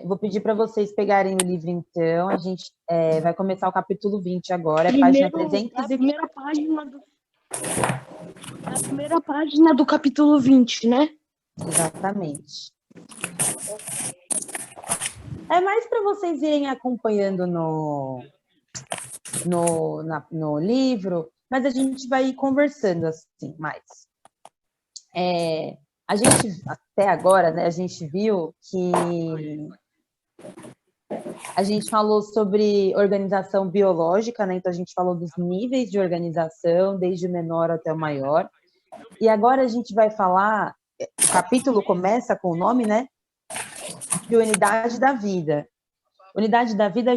Vou pedir para vocês pegarem o livro, então. A gente vai começar o capítulo 20 agora, página 300 a primeira página do capítulo 20, né? Exatamente. É mais para vocês irem acompanhando no livro, mas a gente vai ir conversando assim mais. A gente, até agora, né, a gente viu que a gente falou sobre organização biológica, né? Então a gente falou dos níveis de organização, desde o menor até o maior. E agora a gente vai falar, o capítulo começa com o nome, né? De unidade da vida. Unidade da vida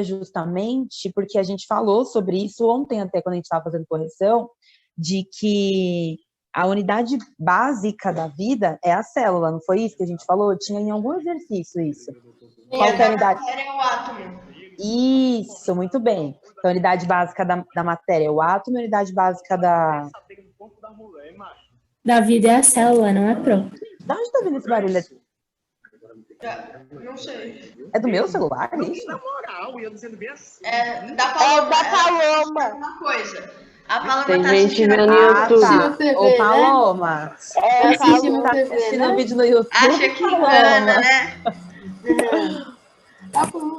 justamente porque a gente falou sobre isso ontem, até quando a gente estava fazendo correção, de que a unidade básica da vida é a célula, não foi isso que a gente falou? Tinha em algum exercício isso. Qual que é a unidade? É o átomo. Isso, muito bem. Então, a unidade básica da matéria é o átomo, a unidade básica da vida é a célula, não é pronto. Da onde tá vindo esse barulho? Não sei. É do meu celular, isso? É da Paloma. Uma coisa. A Paloma Tem tá gente assistindo vendo no YouTube. Tá. TV, Ô, Paloma. Tá assistindo Tá TV, assistindo né? vídeo no YouTube, Acha que Paloma. engana, né?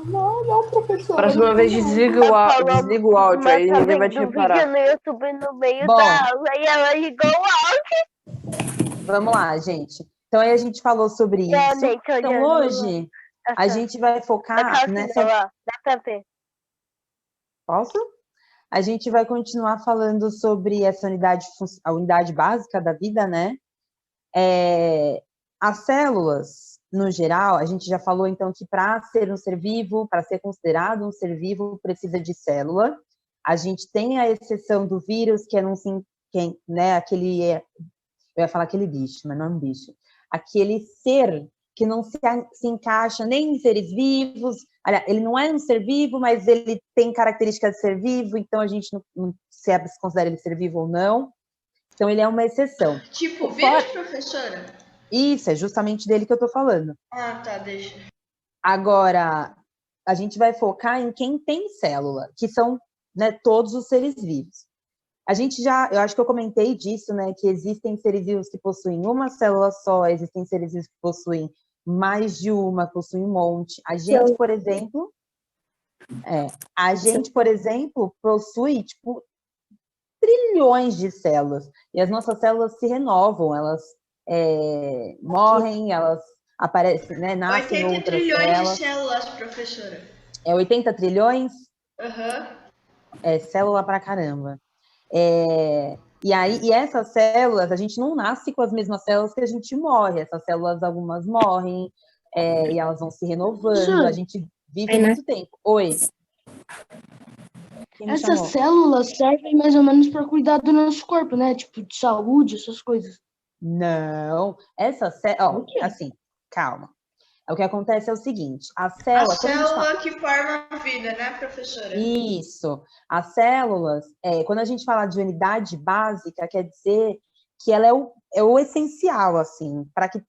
Não, professor. Próxima vez desliga o áudio, aí ninguém vai te reparar. No YouTube no meio Bom. da aula e ela ligou o áudio. Vamos lá, gente. Então, aí a gente falou sobre isso. Realmente, Então, olhando hoje, a gente vai focar nessa... Dá pra ver. Posso? A gente vai continuar falando sobre essa a unidade básica da vida, né? As células, no geral, a gente já falou, então, que para ser um ser vivo, para ser considerado um ser vivo, precisa de célula. A gente tem a exceção do vírus, que é né, aquele... Eu ia falar aquele bicho, mas não é um bicho. Aquele ser que não se encaixa nem em seres vivos. Olha, ele não é um ser vivo, mas ele tem características de ser vivo, então a gente não se considera ele ser vivo ou não. Então, ele é uma exceção. Tipo, vírus, professora? Isso, é justamente dele que eu tô falando. Ah, tá, deixa. Agora, a gente vai focar em quem tem célula, que são, né, todos os seres vivos. Eu acho que eu comentei disso, né, que existem seres vivos que possuem uma célula só, existem seres vivos que possuem mais de uma, possuem um monte. A gente, por exemplo, possui, tipo, trilhões de células. E as nossas células se renovam, elas morrem, elas aparecem, né, nascem 80 outras trilhões células. de células, professora. É 80 trilhões? Aham. É célula pra caramba. E essas células, a gente não nasce com as mesmas células que a gente morre. Essas células, algumas morrem, e elas vão se renovando. A gente vive muito tempo. Oi. Essas células servem mais ou menos para cuidar do nosso corpo, né? Tipo, de saúde, essas coisas. Não. Essa célula... assim, calma. O que acontece é o seguinte, a célula... A célula que forma a vida, né, professora? Isso. As células, quando a gente fala de unidade básica, quer dizer que ela é o essencial, assim, para que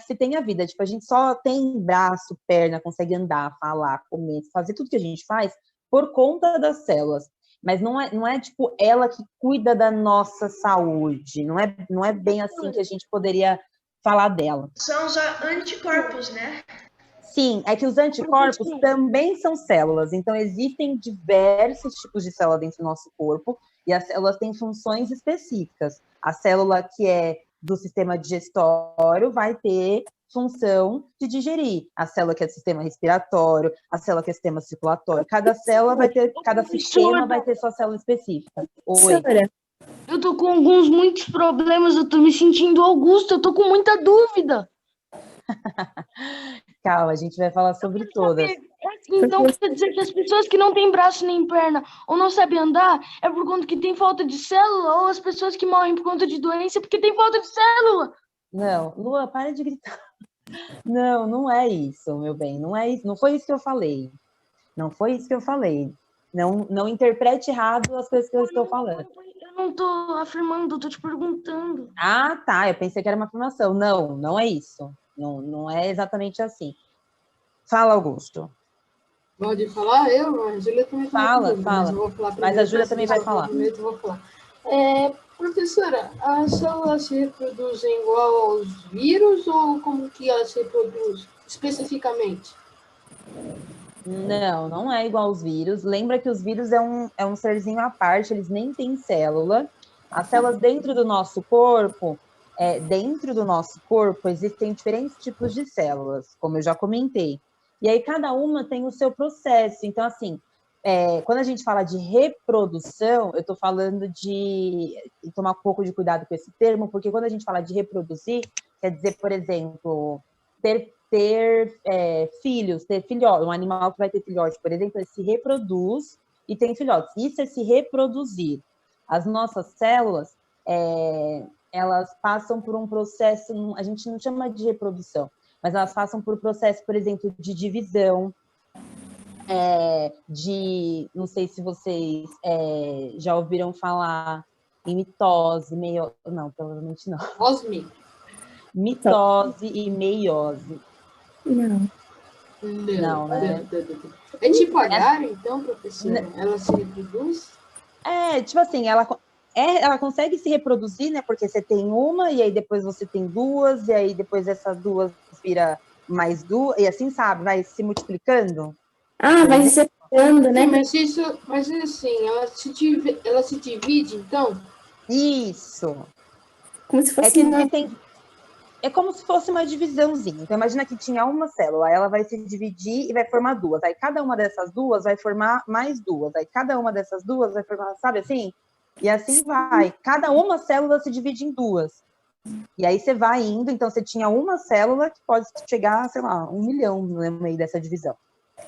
se tenha vida. Tipo, a gente só tem braço, perna, consegue andar, falar, comer, fazer tudo que a gente faz por conta das células. Mas não é tipo, ela que cuida da nossa saúde. Não é bem assim que a gente poderia falar dela. São os anticorpos, né? Sim, é que os anticorpos também são células. Então, existem diversos tipos de célula dentro do nosso corpo e as células têm funções específicas. A célula que é do sistema digestório vai ter função de digerir. A célula que é do sistema respiratório, a célula que é do sistema circulatório. Cada sistema vai ter sua célula específica. Oi. Eu tô com muitos problemas, eu tô me sentindo Augusto, eu tô com muita dúvida. Calma, a gente vai falar sobre todas. Então quer dizer que as pessoas que não têm braço nem perna ou não sabem andar é por conta que tem falta de célula, ou as pessoas que morrem por conta de doença porque tem falta de célula? Não, Lua, para de gritar. Não é isso, meu bem, não é isso, não foi isso que eu falei. Não foi isso que eu falei. Não interprete errado as coisas que eu estou falando. Eu não tô afirmando, eu tô te perguntando. Ah, tá, eu pensei que era uma afirmação. Não é isso. Não é exatamente assim. Fala, Augusto. Pode falar? A Júlia também Fala. Mas eu vou falar Mas primeiro, a Júlia também vai falar. Eu vou falar. Professora, as células se reproduzem igual aos vírus ou como que elas se reproduzem especificamente? Não é igual aos vírus. Lembra que os vírus é um serzinho à parte, eles nem têm célula. As células dentro do nosso corpo, existem diferentes tipos de células, como eu já comentei. E aí cada uma tem o seu processo. Então, assim, quando a gente fala de reprodução, eu estou falando de tomar um pouco de cuidado com esse termo, porque quando a gente fala de reproduzir, quer dizer, por exemplo, ter filhos, ter filhotes. Um animal que vai ter filhote, por exemplo, ele se reproduz e tem filhotes. Isso é se reproduzir. As nossas células, elas passam por um processo, a gente não chama de reprodução, mas elas passam por um processo, por exemplo, de divisão, não sei se vocês já ouviram falar em mitose, não, provavelmente não. Osme? Mitose e meiose. Não, né? É tipo agar, então, professora? Ela se reproduz? Tipo assim, ela consegue se reproduzir, né? Porque você tem uma, e aí depois você tem duas, e aí depois essas duas vira mais duas, e assim, sabe? Vai se multiplicando. Vai se separando, né? Mas assim, ela se divide, então? Isso. Como se fosse... É como se fosse uma divisãozinha. Então, imagina que tinha uma célula, ela vai se dividir e vai formar duas. Aí, cada uma dessas duas vai formar mais duas. Aí, cada uma dessas duas vai formar, sabe assim? E assim vai. Cada uma célula se divide em duas. E aí, você vai indo. Então, você tinha uma célula que pode chegar, sei lá, 1 milhão no meio dessa divisão.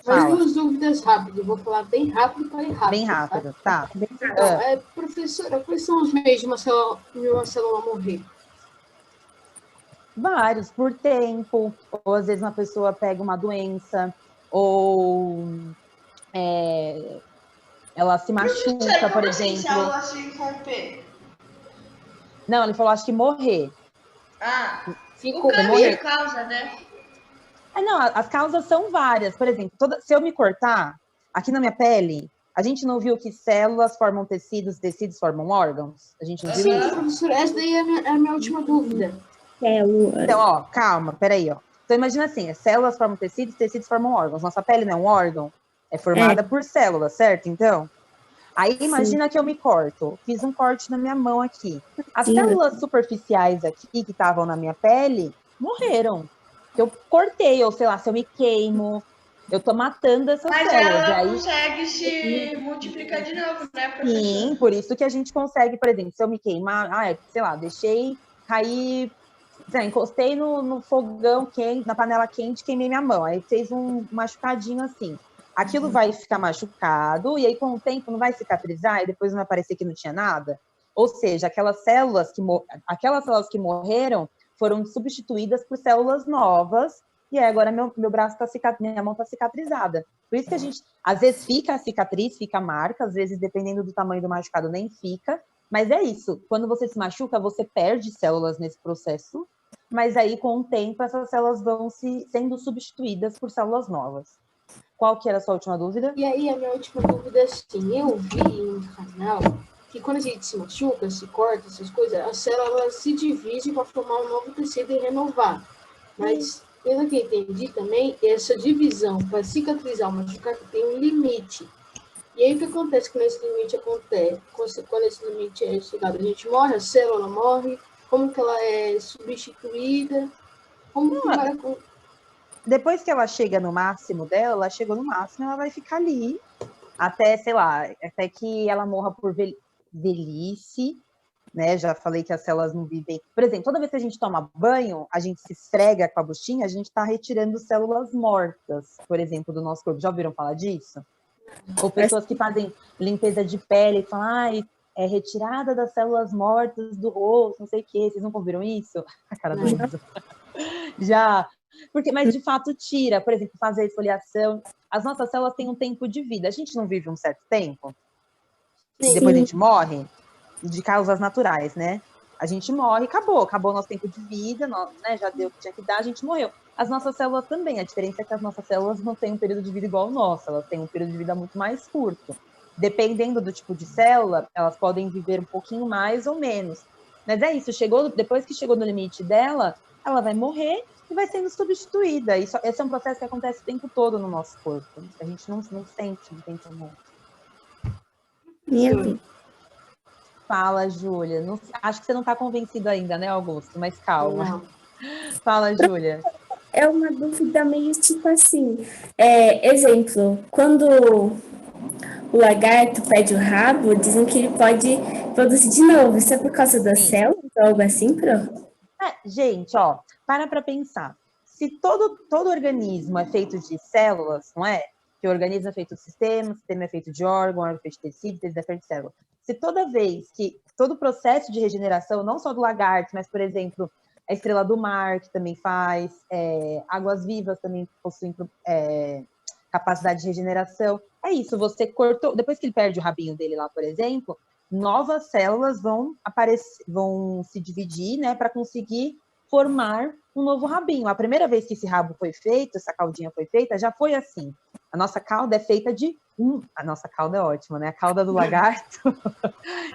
Mas duas dúvidas rápidas. Vou falar bem rápido para ir rápido. Bem rápido, tá. Então, professora, quais são os meios de uma célula morrer? Vários, por tempo, ou às vezes uma pessoa pega uma doença, ou ela se machuca, por exemplo. Se a célula se romper? Não, ele falou, acho que morrer. O câncer causa, né? Não, as causas são várias. Por exemplo, se eu me cortar aqui na minha pele, a gente não viu que células formam tecidos formam órgãos? A gente não viu isso? Professora, essa daí é a minha última dúvida. Então, calma, peraí, Então, imagina assim, células formam tecidos formam órgãos. Nossa pele não é um órgão, é formada por células, certo? Então, aí imagina que eu me corto, fiz um corte na minha mão aqui. As células superficiais aqui, que estavam na minha pele, morreram. Eu cortei, ou sei lá, se eu me queimo, eu tô matando essas células. Mas ela consegue se multiplicar de novo, né, professora? Sim, por isso que a gente consegue, por exemplo, se eu me queimar, sei lá, deixei cair... Encostei no fogão quente, na panela quente, queimei minha mão. Aí fez um machucadinho assim. Aquilo vai ficar machucado, e aí com o tempo não vai cicatrizar, e depois não vai parecer que não tinha nada. Ou seja, aquelas células que morreram foram substituídas por células novas, e aí agora meu braço minha mão está cicatrizada. Por isso que a gente, às vezes fica a cicatriz, fica a marca, às vezes, dependendo do tamanho do machucado, nem fica. Mas é isso, quando você se machuca, você perde células nesse processo, mas aí, com o tempo, essas células vão sendo substituídas por células novas. Qual que era a sua última dúvida? E aí, a minha última dúvida é assim, eu vi no canal que quando a gente se machuca, se corta, essas coisas, a célula se divide para formar um novo tecido e renovar. Mas, pelo que eu entendi também, essa divisão para cicatrizar o machucado tem um limite. E aí, o que acontece quando esse limite Quando esse limite é chegado, a gente morre, a célula morre, como que ela é substituída? Como que vai... Depois que ela chega no máximo dela, ela chegou no máximo, ela vai ficar ali até, sei lá, até que ela morra por velhice, né? Já falei que as células não vivem... Por exemplo, toda vez que a gente toma banho, a gente se esfrega com a buchinha, a gente está retirando células mortas, por exemplo, do nosso corpo. Já ouviram falar disso? Ou pessoas que fazem limpeza de pele e falam, é retirada das células mortas do rosto, não sei o quê. Vocês nunca ouviram isso? A cara do Enzo. Já. Mas de fato tira. Por exemplo, fazer esfoliação. As nossas células têm um tempo de vida. A gente não vive um certo tempo? Sim. Depois a gente morre? De causas naturais, né? A gente morre, acabou o nosso tempo de vida, né, já deu o que tinha que dar, a gente morreu. As nossas células também, a diferença é que as nossas células não têm um período de vida igual ao nosso, elas têm um período de vida muito mais curto. Dependendo do tipo de célula, elas podem viver um pouquinho mais ou menos. Mas é isso, depois que chegou no limite dela, ela vai morrer e vai sendo substituída. Esse é um processo que acontece o tempo todo no nosso corpo. A gente não sente um tempo muito. Meu Deus. Fala, Júlia. Acho que você não está convencido ainda, né, Augusto? Mas calma. Não. Fala, Júlia. É uma dúvida meio tipo assim. Exemplo, quando o lagarto perde o rabo, dizem que ele pode produzir de novo. Isso é por causa das células ou algo assim, Pro? Gente, ó, para pensar. Se todo organismo é feito de células, não é? Que o organismo é feito de sistema é feito de órgão é feito de tecido é feito de célula. Se toda vez que todo o processo de regeneração, não só do lagarto, mas, por exemplo, a estrela do mar, que também faz, águas vivas também possuem capacidade de regeneração. É isso, você cortou, depois que ele perde o rabinho dele lá, por exemplo, novas células vão se dividir, né, para conseguir formar um novo rabinho. A primeira vez que esse rabo foi feito, essa caudinha foi feita, já foi assim. A nossa cauda é feita de a nossa cauda é ótima, né? A cauda do lagarto.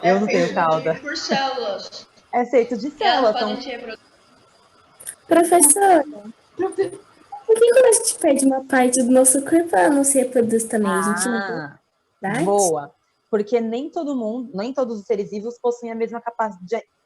Eu não tenho cauda. Por células. É feito de células. Professora, por que quando a gente perde uma parte do nosso corpo, ela não se reproduz também? A gente não tem. Boa. Porque nem todos os seres vivos possuem a mesma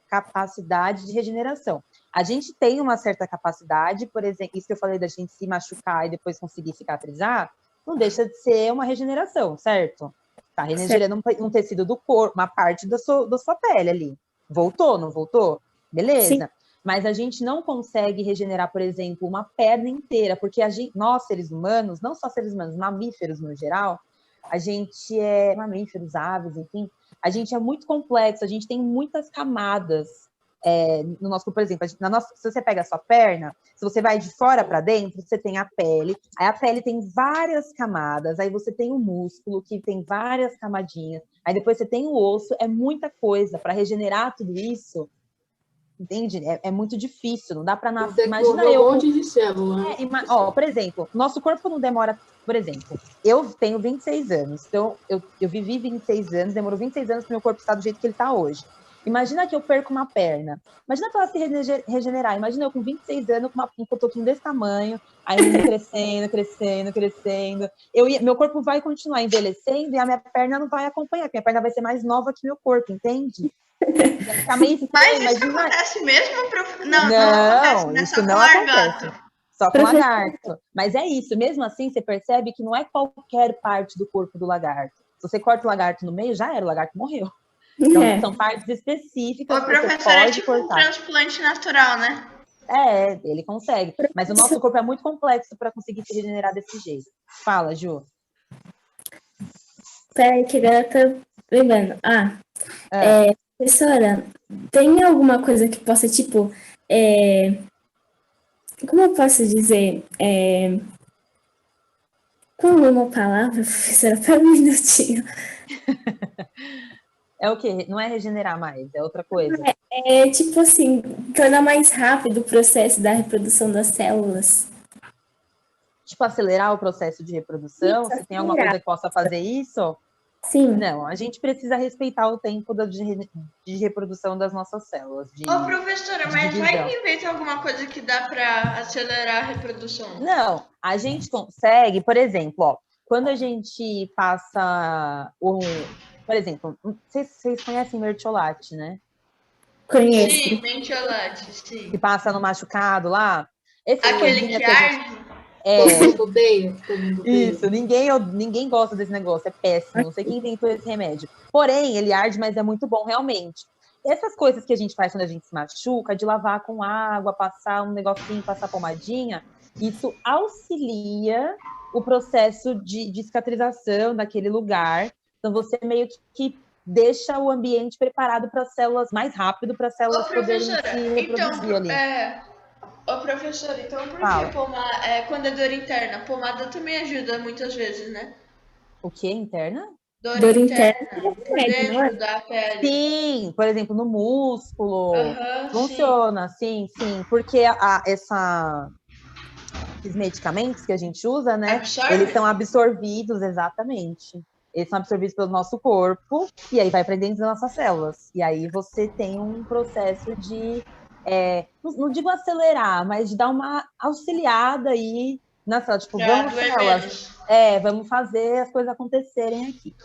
capacidade de regeneração. A gente tem uma certa capacidade, por exemplo, isso que eu falei da gente se machucar e depois conseguir cicatrizar, não deixa de ser uma regeneração, certo? Tá regenerando um tecido do corpo, uma parte da sua pele ali. Voltou, não voltou? Beleza. Sim. Mas a gente não consegue regenerar, por exemplo, uma perna inteira, porque nós, seres humanos, não só seres humanos, mamíferos no geral, a gente mamíferos, aves, enfim, a gente é muito complexo, a gente tem muitas camadas no nosso corpo. Por exemplo, se você pega a sua perna, se você vai de fora para dentro, você tem a pele, aí a pele tem várias camadas, aí você tem o músculo, que tem várias camadinhas, aí depois você tem o osso, é muita coisa. Para regenerar tudo isso, entende? É muito difícil, não dá para nascer. Imagina um monte de célula. Por exemplo, nosso corpo não demora. Por exemplo, eu tenho 26 anos, então eu vivi 26 anos, demorou 26 anos para o meu corpo estar do jeito que ele está hoje. Imagina que eu perco uma perna. Imagina para ela se regenerar. Imagina eu com 26 anos, com um cotoquinho desse tamanho, aí crescendo. Meu corpo vai continuar envelhecendo e a minha perna não vai acompanhar, porque minha perna vai ser mais nova que meu corpo, entende? Mas isso acontece mesmo, prof? Não, isso não acontece. Só com lagarto. Mas é isso, mesmo assim, você percebe que não é qualquer parte do corpo do lagarto. Se você corta o lagarto no meio, já era, o lagarto morreu. Então, são partes específicas. O professor é tipo um transplante natural, né? Ele consegue. Mas o nosso corpo é muito complexo para conseguir se regenerar desse jeito. Fala, Ju. Peraí, que agora eu tô lembrando. Professora, tem alguma coisa que possa, tipo, como eu posso dizer? Como é uma palavra, professora? Pera um minutinho. É o quê? Não é regenerar mais, é outra coisa. Tipo assim, tornar mais rápido o processo da reprodução das células. Tipo, acelerar o processo de reprodução? Se tem alguma coisa que possa fazer isso? Sim. Não, a gente precisa respeitar o tempo de reprodução das nossas células. Professora, mas vai que inventa alguma coisa que dá para acelerar a reprodução? Não, a gente consegue, por exemplo, quando a gente passa por exemplo, vocês conhecem mertiolate, né? Conheço. Sim, mertiolate, sim. Que passa no machucado lá. Aquele que arde? Todo mundo odeia. Isso, ninguém gosta desse negócio, é péssimo. Não sei quem inventou esse remédio. Porém, ele arde, mas é muito bom, realmente. Essas coisas que a gente faz quando a gente se machuca, de lavar com água, passar um negocinho, passar pomadinha, isso auxilia o processo de cicatrização daquele lugar. Então, você meio que deixa o ambiente preparado para as células mais rápido, para as células poderem se reproduzir ali. Professora, então por que quando é dor interna? Pomada também ajuda muitas vezes, né? O que? Interna? Dor interna. Dentro da pele. Sim, por exemplo, no músculo. Aham, Funciona, sim, porque esses medicamentos que a gente usa, né? Absorve? Eles são absorvidos, exatamente. Eles são absorvidos pelo nosso corpo e aí vai para dentro das nossas células. E aí você tem um processo de, não digo acelerar, mas de dar uma auxiliada aí na célula. Tipo, Pra vamos doer células, menos. vamos fazer as coisas acontecerem aqui.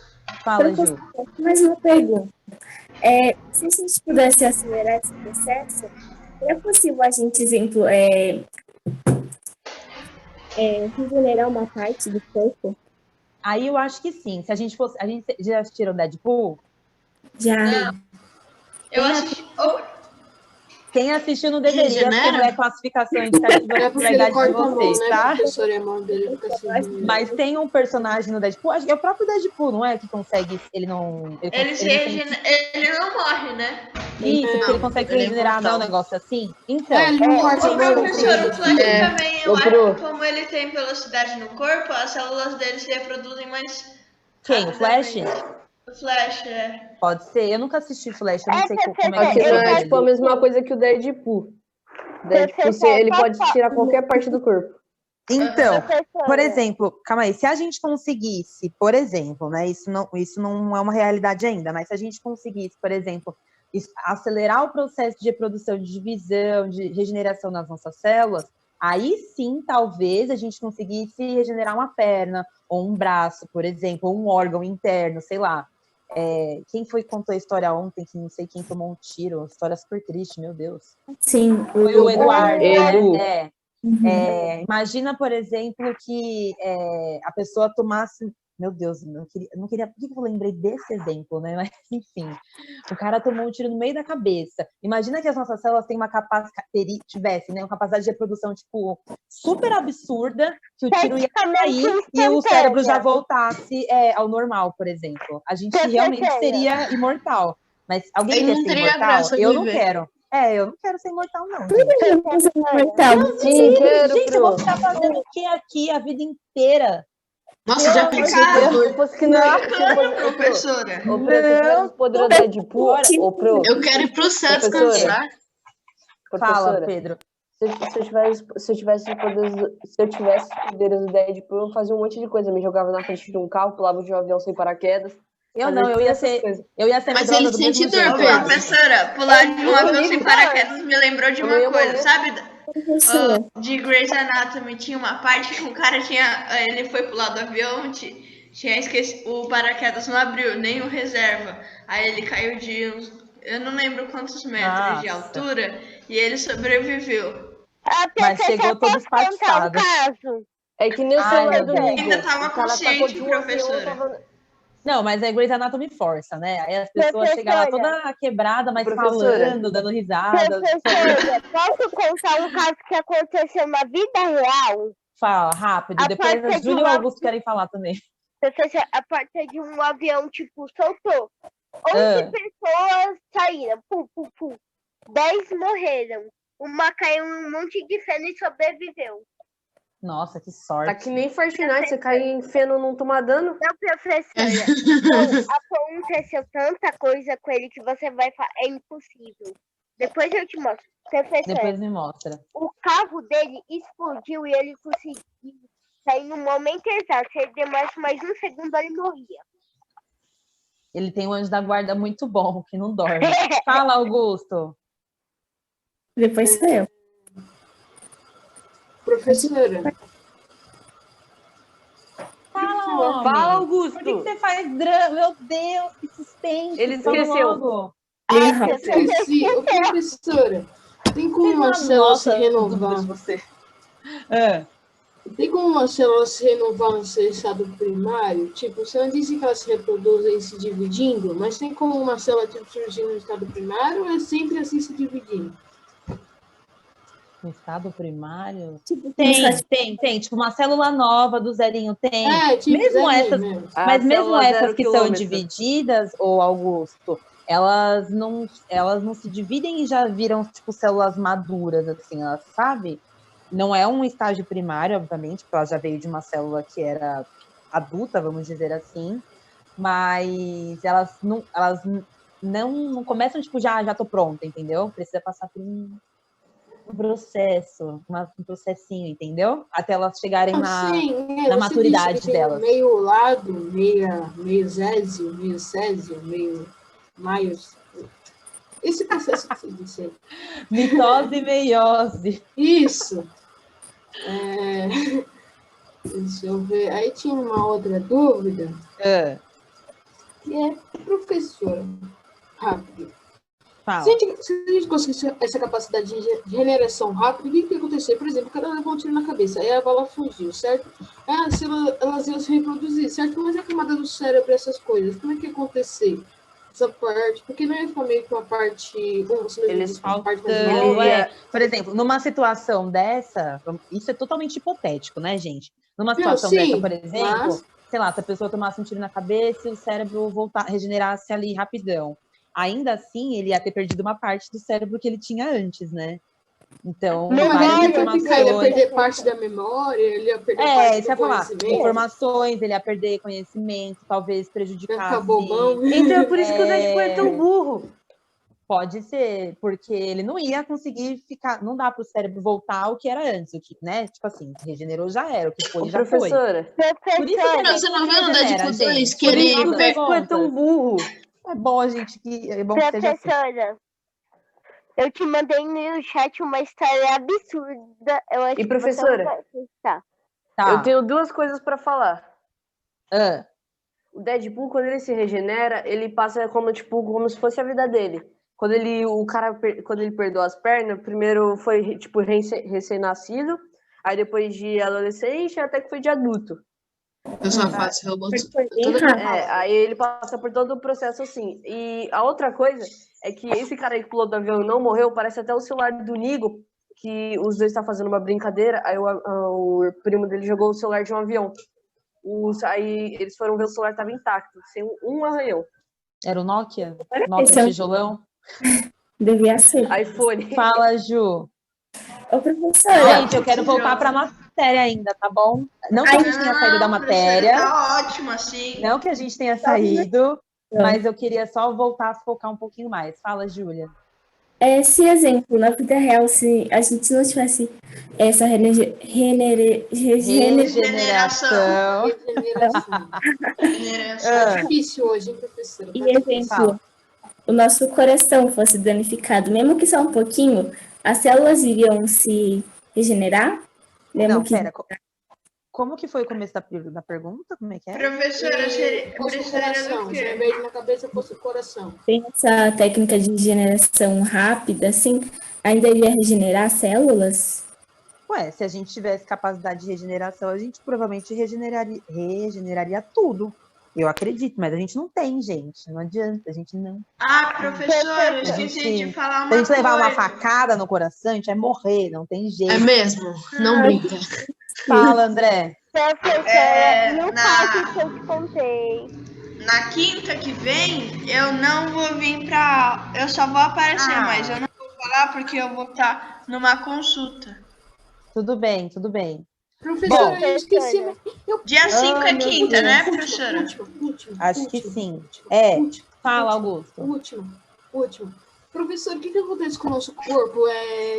Fala, Ju. Mais uma pergunta. Se a gente pudesse acelerar esse processo, é possível a gente, exemplo, regenerar uma parte do corpo? Aí eu acho que sim. Se a gente fosse. A gente já assistiram Deadpool? Já. Não. Eu assisti. Quem assistiu não deveria, porque não é classificação indicativa É para porque a ele idade de corta a mão, vocês, né, tá? professor? E a mão dele fica assim. Mas tem um personagem no Deadpool, acho que é o próprio Deadpool, não é? Que consegue. Ele não. Ele não morre, né? Isso, porque ele Não, consegue ele é regenerar, não é um imortal. negócio assim? Então. Ele não corta a O mão. professor, o Flash também, eu Ô, acho Pro. que como ele tem velocidade no corpo, as células dele se reproduzem mais Quem? O Flash? rapidamente. O Flash, Pode ser. Eu nunca assisti Flash, eu não sei como é Só que que não é funciona tipo a ele. mesma coisa que o Deadpool. Deadpool, ele pode tirar qualquer parte do corpo. Então, por exemplo, calma aí, se a gente conseguisse, por exemplo, né, isso não é uma realidade ainda, mas se a gente conseguisse, por exemplo, acelerar o processo de reprodução, de divisão, de regeneração nas nossas células, aí sim, talvez a gente conseguisse regenerar uma perna, ou um braço, por exemplo, ou um órgão interno, sei lá. Quem foi que contou a história ontem, que não sei quem tomou um tiro, uma história super triste, meu Deus. Sim. Foi o Eduardo, Edu. né? Imagina, por exemplo, que a pessoa tomasse. Meu Deus, não queria. Por que eu lembrei desse exemplo, né? Mas, enfim, o cara tomou um tiro no meio da cabeça. Imagina que as nossas células têm uma tivessem, né, uma capacidade de reprodução, tipo, super absurda, que o tiro ia cair e o cérebro já voltasse ao normal, por exemplo. A gente realmente seria imortal. Mas alguém quer ser imortal? Eu não quero. Eu não quero ser imortal, não, gente. Sim, quero, Gente, eu vou Pro. ficar fazendo o que aqui a vida inteira? Nossa, já pensou? Se fosse que não. professora. Ô, Pro, se tivesse os poderes do Deadpool, ô, Pro. Eu quero ir pro céu Professora. descansar. Fala, Professora, Pedro. se eu tivesse os poderes do Deadpool, eu fazia um monte de coisa. Me jogava na frente de um carro, pulava de um avião sem paraquedas. Eu ia ser Mas medrosa ele do sente mesmo dor, jeito. Pedro. Professora, pular de um avião sem paraquedas me lembrou de uma coisa, sabe? De Grey's Anatomy tinha uma parte que o cara ele foi pular do avião, tinha esquecido, o paraquedas não abriu, nem o reserva. Aí ele caiu eu não lembro quantos metros de altura, e ele sobreviveu. Mas chegou todo espatifado. É que nem o celular do Nigo. Ainda tava O cara consciente, tacou de um avião, professora. Não, mas é Grey's Anatomy força, né? Aí as pessoas chegam lá toda quebrada, mas Professora. falando, dando risada. Professora, posso contar um caso que aconteceu na vida real? Fala, rápido. Depois a Júlia e o Augusto querem falar também. Professora, a porta de um avião, tipo, soltou. 11 pessoas saíram. Pum, pum, pum. 10 morreram. Uma caiu em um monte de feno e sobreviveu. Nossa, que sorte. Tá que nem Fortnite, você cai em feno não tomar dano. Não, professora. Aconteceu tanta coisa com ele que você vai falar. É impossível. Depois eu te mostro. Professora, Depois me mostra. o carro dele explodiu e ele conseguiu sair no momento exato. Se ele demorasse mais um segundo, ele morria. Ele tem um anjo da guarda muito bom, que não dorme. Fala, Augusto. Depois sou eu. Professora. Fala, homem. Fala, Augusto. Por que você faz drama? Meu Deus, que suspense. Ele Fala esqueceu. logo. Esqueci. Ô, professora, tem como uma célula se renovar? Tem como uma célula se renovar no seu estado primário? Tipo, você não disse que elas se reproduzem se dividindo, mas tem como uma célula tipo, surgir no estado primário ou é sempre assim se dividindo? No estado primário? Tipo, Tem. Tipo, uma célula nova do zerinho tem. Tipo, Mesmo essas, mesmo. mas mesmo essas que são quilômetro. divididas, ô Augusto, elas não se dividem e já viram, tipo, células maduras, assim, elas, sabe? Não é um estágio primário, obviamente, porque ela já veio de uma célula que era adulta, vamos dizer assim, mas elas não começam, tipo, já tô pronta, entendeu? Precisa passar por um processo, um processinho, entendeu? Até elas chegarem na maturidade delas. Meio lado, meio zésio, meio césio, meio maios. Esse processo que você disse aí. Mitose e meiose. Isso. Deixa eu ver. Aí tinha uma outra dúvida, que é, professora, rápido. Fala. Se a gente conseguisse essa capacidade de regeneração rápida, o que ia acontecer? Por exemplo, o cara levou um tiro na cabeça, aí a bala fugiu, certo? Se elas iam se reproduzir, certo? Mas a camada do cérebro, essas coisas, como é que ia acontecer? Essa parte, porque não ia ficar meio que uma parte... Eles faltam... Por exemplo, numa situação dessa, isso é totalmente hipotético, né, gente? Numa situação dessa, por exemplo, sei lá, se a pessoa tomasse um tiro na cabeça e o cérebro regenerasse ali rapidão. Ainda assim, ele ia ter perdido uma parte do cérebro que ele tinha antes, né? Então, várias informações... Ele ia perder parte da memória, ele ia perder parte do conhecimento. Informações, ele ia perder conhecimento, talvez prejudicasse... Acabou bom. Então é por isso que o Deadpool é tão burro. Pode ser, porque ele não ia conseguir ficar... Não dá para o cérebro voltar ao que era antes, né? Tipo assim, regenerou já era, o que foi já foi. Professora. Por isso que você não viu no Deadpool 2 que ele... O Deadpool é tão burro. É bom a gente que... É bom que seja assim. Professora, eu te mandei no chat uma história absurda. Eu acho E professora, que você vai Tá. eu tenho duas coisas pra falar. O Deadpool, quando ele se regenera, ele passa como se fosse a vida dele. Quando ele perdeu as pernas, primeiro foi tipo recém-nascido, aí depois de adolescente, até que foi de adulto. Eu só faço robôs. Aí ele passa por todo o processo assim. E a outra coisa é que esse cara aí que pulou do avião e não morreu, parece até o celular do Nigo, que os dois estavam fazendo uma brincadeira, aí o primo dele jogou o celular de um avião. Aí eles foram ver, o celular estava intacto, sem um arranhão. Era o Nokia? Nokia tijolão? Devia ser. iPhone. Fala, Ju. Ô, professora. Gente, eu quero voltar para a matéria ainda, tá bom? Não que a gente tenha saído da matéria. Tá ótimo, assim. Não que a gente tenha saído, mas eu queria só voltar a focar um pouquinho mais. Fala, Júlia. Se, exemplo, na vida real, se a gente não tivesse essa regeneração. É difícil hoje, hein, professora? E, exemplo, o nosso coração fosse danificado, mesmo que só um pouquinho, as células iriam se regenerar? Pera. Como que foi o começo da pergunta? Como é que é? Professora, fosse o coração. Se ao invés de na cabeça fosse o coração. Tem essa técnica de regeneração rápida, assim, ainda iria regenerar células? Ué, se a gente tivesse capacidade de regeneração, a gente provavelmente regeneraria tudo. Eu acredito, mas a gente não tem, gente. Não adianta, a gente não. Professora, eu esqueci de falar uma coisa. Se a gente levar uma facada no coração, a gente vai morrer, não tem jeito. É mesmo? Não brinca. Fala, André. Professora, no caso que eu te contei. Na quinta que vem, eu não vou vir pra... Eu só vou aparecer, mas eu não vou falar porque eu vou estar numa consulta. Tudo bem, tudo bem. Professora, eu esqueci. Dia 5 é quinta, né, professora? Acho que sim. Fala, Augusto. Último. Professor, o que acontece com o nosso corpo,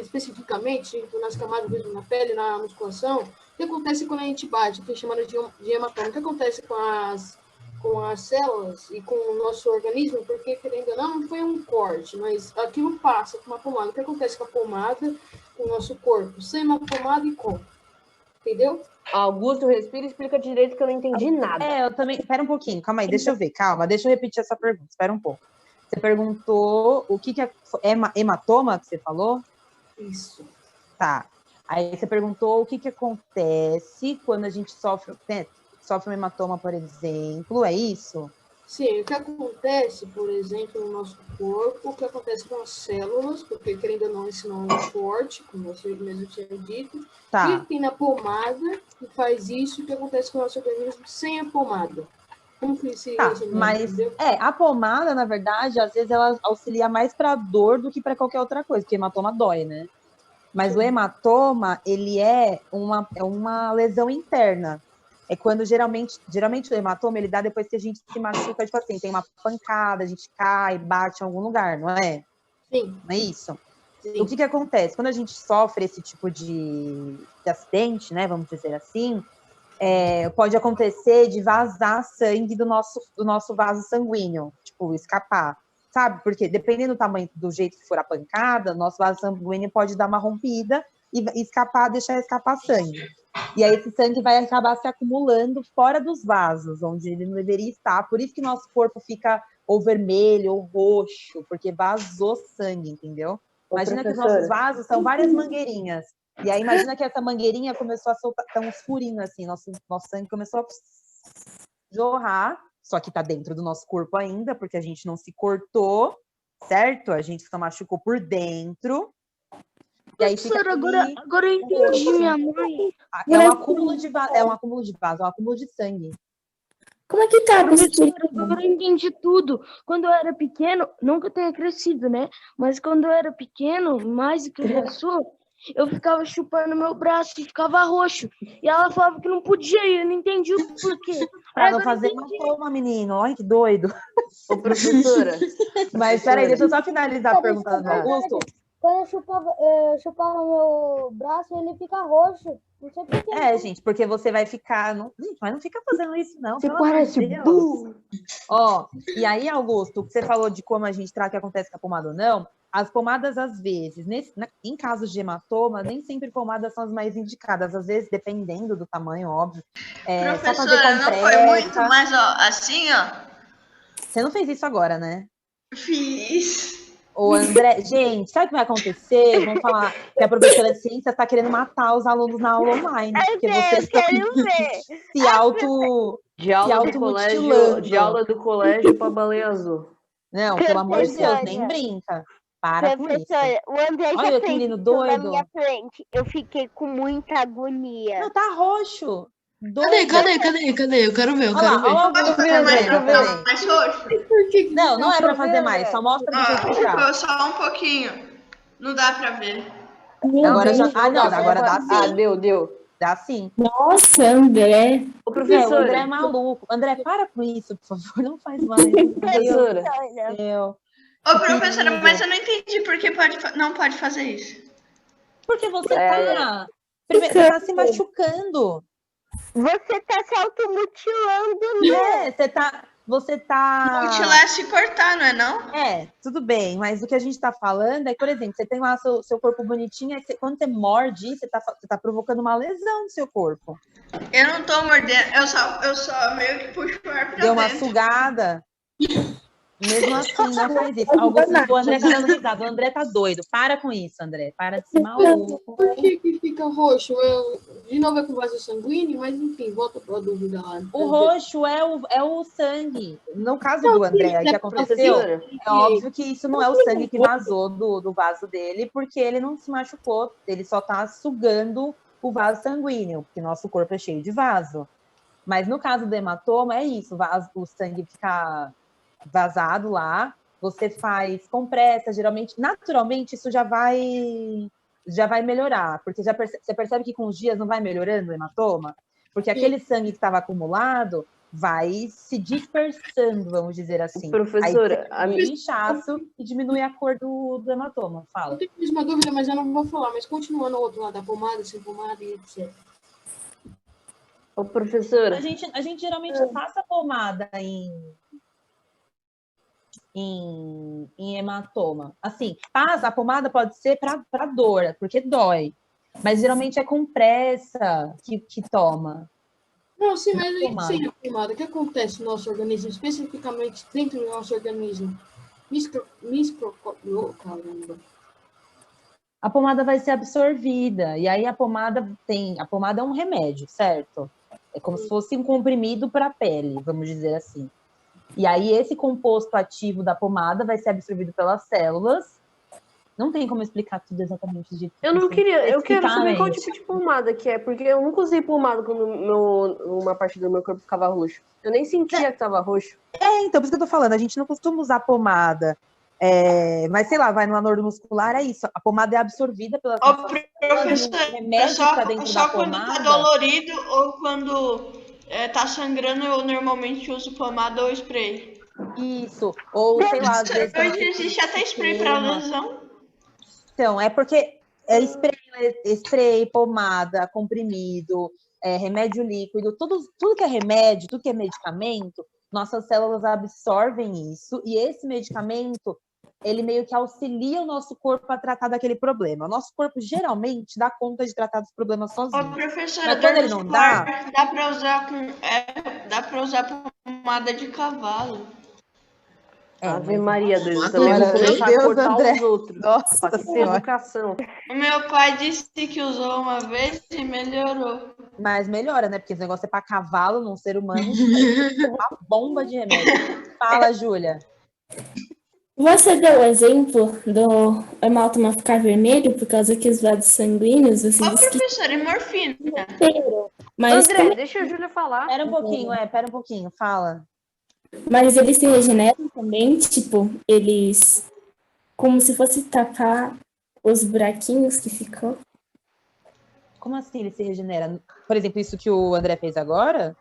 especificamente, nas camadas mesmo, na pele, na musculação? O que acontece quando a gente bate, que é chamado de hematoma? O que acontece com as células e com o nosso organismo? Porque, querendo ou não foi um corte, mas aquilo passa com uma pomada. O que acontece com a pomada, com o nosso corpo? Sem uma pomada e com? Entendeu? Augusto, respira e explica direito que eu não entendi nada. Eu também... Espera um pouquinho, calma aí, deixa eu ver, calma, deixa eu repetir essa pergunta, espera um pouco. Você perguntou o que é hematoma que você falou? Isso. Tá. Aí você perguntou o que acontece quando a gente sofre um hematoma, por exemplo, é isso? Sim, o que acontece, por exemplo, no nosso corpo, o que acontece com as células, porque querendo ou não, esse não é um corte, como você mesmo tinha dito, e tem na pomada, que faz isso, o que acontece com o nosso organismo sem a pomada. Como que se mas a pomada, na verdade, às vezes ela auxilia mais para dor do que para qualquer outra coisa, porque hematoma dói, né? Mas o hematoma, ele é uma lesão interna. é quando geralmente o hematoma ele dá depois que a gente se machuca, tipo assim, tem uma pancada, a gente cai, bate em algum lugar, não é? Sim. Não é isso? Sim. O que acontece? Quando a gente sofre esse tipo de acidente, né, vamos dizer assim, pode acontecer de vazar sangue do nosso vaso sanguíneo, tipo, escapar, sabe? Porque dependendo do tamanho, do jeito que for a pancada, nosso vaso sanguíneo pode dar uma rompida e escapar, deixar escapar sangue. E aí esse sangue vai acabar se acumulando fora dos vasos, onde ele não deveria estar. Por isso que nosso corpo fica ou vermelho ou roxo, porque vazou sangue, entendeu? Imagina que os nossos vasos são várias mangueirinhas. E aí imagina que essa mangueirinha começou a soltar uns furinhos assim, nosso sangue começou a jorrar, só que tá dentro do nosso corpo ainda, porque a gente não se cortou, certo? A gente só machucou por dentro. E aí fica agora eu entendi, minha mãe. É um acúmulo de vaso, é um acúmulo de sangue. Como é que tá? Agora eu entendi tudo. Quando eu era pequeno, nunca tenha crescido, né? Mas quando eu era pequeno, mais do que eu já sou, eu ficava chupando meu braço e ficava roxo. E ela falava que não podia, e eu não entendi o porquê. Pra não fazer hematoma, menino. Olha que doido. Ô, professora. Mas peraí, deixa eu só finalizar a pergunta do Augusto. Quando eu chupava meu braço, ele fica roxo. Não sei por quê. Gente, porque você vai ficar... Gente, mas não fica fazendo isso, não. Você parece burro. Ó, e aí, Augusto, o que você falou de como a gente trata o que acontece com a pomada ou não, as pomadas, às vezes, em casos de hematoma, nem sempre pomadas são as mais indicadas. Às vezes, dependendo do tamanho, óbvio. Professora, não foi muito, mas ó, assim, ó. Você não fez isso agora, né? Fiz. Ô, André, gente, sabe o que vai acontecer? Vamos falar que a professora de ciência está querendo matar os alunos na aula online. Porque vocês se automutilando. De aula do colégio para baleia azul. Não, pelo amor de Deus, nem brinca. Para com isso. O André já Olha que fez menino isso doido. na minha frente. Eu fiquei com muita agonia. Não, tá roxo. Cadê? Eu quero ver, Olha lá, Pode fazer mais roxo? Não é pra fazer mais, só mostra pra gente ficar. Só um pouquinho. Não dá pra ver. Agora já... agora dá sim. Ah, deu. Dá sim. Nossa, André. Ô, professora. O André é maluco. André, para com isso, por favor. Não faz mais. Professora. Ô, professora, mas eu não entendi por que não pode fazer isso. Porque você tá... Primeiro, você tá se machucando. Você tá se automutilando, né? Você tá... Mutilar é se cortar, não é não? Tudo bem, mas o que a gente tá falando é, por exemplo, você tem lá seu corpo bonitinho, aí quando você morde, você tá provocando uma lesão no seu corpo. Eu não tô mordendo, eu só meio que puxo o ar pra Deu uma dentro. Sugada. Mesmo assim, não faz isso. O André tá dando risada. O André tá doido. Para com isso, André. Para de ser maluco. Por que fica roxo? De novo é com vaso sanguíneo, mas enfim, volta para a dúvida lá. O roxo é o sangue. No caso do André, o que aconteceu, é óbvio que isso não é o sangue que vazou do vaso dele, porque ele não se machucou. Ele só tá sugando o vaso sanguíneo, porque nosso corpo é cheio de vaso. Mas no caso do hematoma, é isso. O sangue fica vazado lá, você faz compressa, geralmente, naturalmente isso já vai melhorar, porque você percebe que com os dias não vai melhorando o hematoma, porque aquele sangue que estava acumulado vai se dispersando, vamos dizer assim. Professora, aí você inchaço e diminui a cor do hematoma. Fala. Eu tenho uma dúvida, mas eu não vou falar, mas continua no outro lado da pomada, sem pomada e etc. Ô, professora. A gente geralmente passa pomada em hematoma. Assim, a pomada pode ser para dor, porque dói. Mas geralmente é compressa que toma. Não, sim, mas sem a pomada, o que acontece no nosso organismo, especificamente dentro do nosso organismo? Caramba. A pomada vai ser absorvida, e aí a pomada é um remédio, certo? É como se fosse um comprimido para a pele, vamos dizer assim. E aí esse composto ativo da pomada vai ser absorvido pelas células. Não tem como explicar tudo exatamente do jeito que eu quero saber qual tipo de pomada que é, porque eu nunca usei pomada quando uma parte do meu corpo ficava roxo. Eu nem sentia que estava roxo. Então, por isso que eu tô falando, a gente não costuma usar pomada. Mas, sei lá, vai no anor muscular, é isso. A pomada é absorvida pela professor, remédio para dentro da pomada. Só quando tá dolorido ou quando tá sangrando, eu normalmente uso pomada ou spray. Isso. Ou, sei lá, às vezes também Hoje existe até spray para lesão. Então, é porque spray, pomada, comprimido, remédio líquido, tudo que é remédio, tudo que é medicamento, nossas células absorvem isso, e esse medicamento, ele meio que auxilia o nosso corpo a tratar daquele problema. O nosso corpo geralmente dá conta de tratar dos problemas sozinho. Ô, professora, Mas quando ele não dá... Dá pra usar pomada de cavalo. Ave Maria, Deus, também também vou vou começar a cortar André. os outros. Nossa Pra ter Senhora. educação. O meu pai disse que usou uma vez e melhorou. Mas melhora, né? Porque esse negócio é pra cavalo, num ser humano, uma bomba de remédio. Fala, Júlia. Você deu o exemplo do hemátomo ficar vermelho por causa que os vasos sanguíneos, você Ô, disse que professora, e morfina? mas, André, deixa a Júlia falar. Pera um pouquinho, fala. mas eles se regeneram também, tipo, eles como se fosse tapar os buraquinhos que ficam. Como assim ele se regenera? Por exemplo, isso que o André fez agora?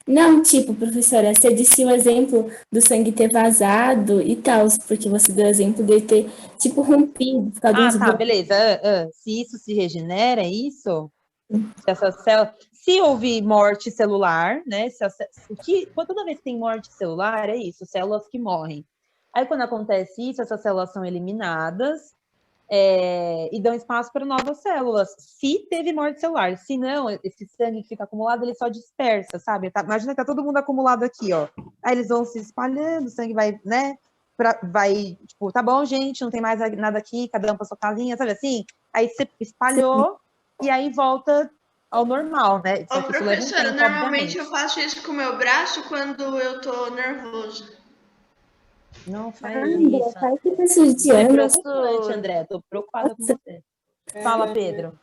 Não, tipo, professora, você disse o exemplo do sangue ter vazado e tal, porque você deu o exemplo de ter, tipo, rompido, ficado uns Tá, beleza. Se isso se regenera, é isso? Se essa célula... Se houve morte celular, né? Toda vez que tem morte celular, é isso, células que morrem. Aí, quando acontece isso, essas células são eliminadas e dão espaço para novas células. Se teve morte celular, se não, esse sangue que fica acumulado, ele só dispersa, sabe? Imagina que tá todo mundo acumulado aqui, ó. Aí eles vão se espalhando, o sangue vai, né? Vai, tipo, tá bom, gente, não tem mais nada aqui, cada um pra sua casinha, sabe assim? Aí você espalhou e aí volta ao normal, né? Ô, professora, normalmente eu faço isso com o meu braço quando eu tô nervoso. Não faz isso. Faz que tá judiando. Preocupante, André. Tô preocupada com você. Fala, Pedro.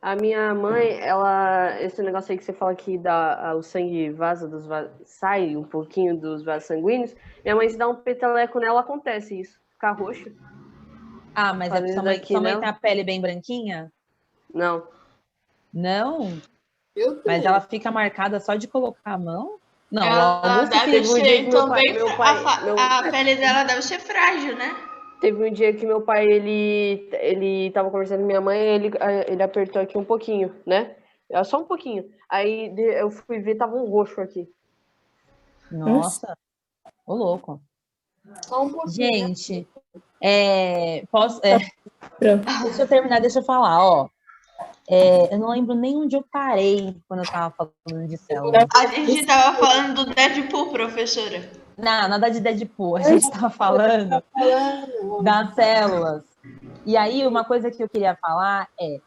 A minha mãe, esse negócio aí que você fala que o sangue vaza sai um pouquinho dos vasos sanguíneos, minha mãe se dá um peteleco nela, acontece isso, ficar roxo. Ah, mas sua mãe tem a pele bem branquinha? Não. Não? Eu mas ela fica marcada só de colocar a mão? Não, ela deve ser, então, a pele dela deve ser frágil, né? Teve um dia que meu pai, ele tava conversando com minha mãe, ele apertou aqui um pouquinho, né? Só um pouquinho. Aí eu fui ver, tava um roxo aqui. Nossa, ô louco. Só um pouquinho. Gente, deixa eu terminar, deixa eu falar, ó. Eu não lembro nem onde eu parei quando eu tava falando de célula. A gente tava falando do Deadpool, professora. Não, nada de Deadpool. A gente tava falando das células. E aí, uma coisa que eu queria falar é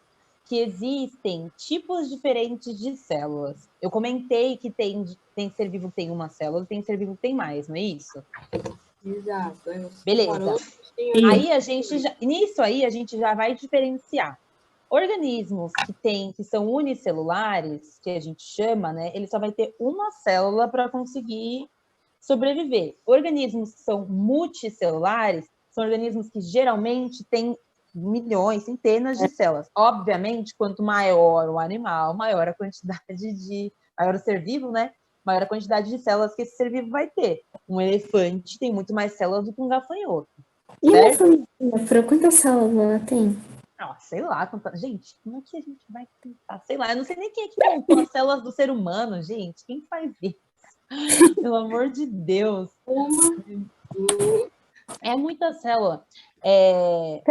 que existem tipos diferentes de células. Eu comentei que tem ser vivo que tem uma célula, tem ser vivo que tem mais, não é isso? Exato. Beleza. Nisso aí a gente já vai diferenciar. Organismos que são unicelulares, que a gente chama, né? Ele só vai ter uma célula para conseguir sobreviver. Organismos que são multicelulares são organismos que geralmente têm milhões, centenas de células. Obviamente, quanto maior o animal, maior a quantidade maior o ser vivo, né? Maior a quantidade de células que esse ser vivo vai ter. Um elefante tem muito mais células do que um gafanhoto. E uma família, quantas células ela tem? Sei lá, gente, como é que a gente vai tentar? Sei lá, eu não sei nem quem é que montou as células do ser humano, gente. Quem faz isso? Pelo amor de Deus. É muita célula.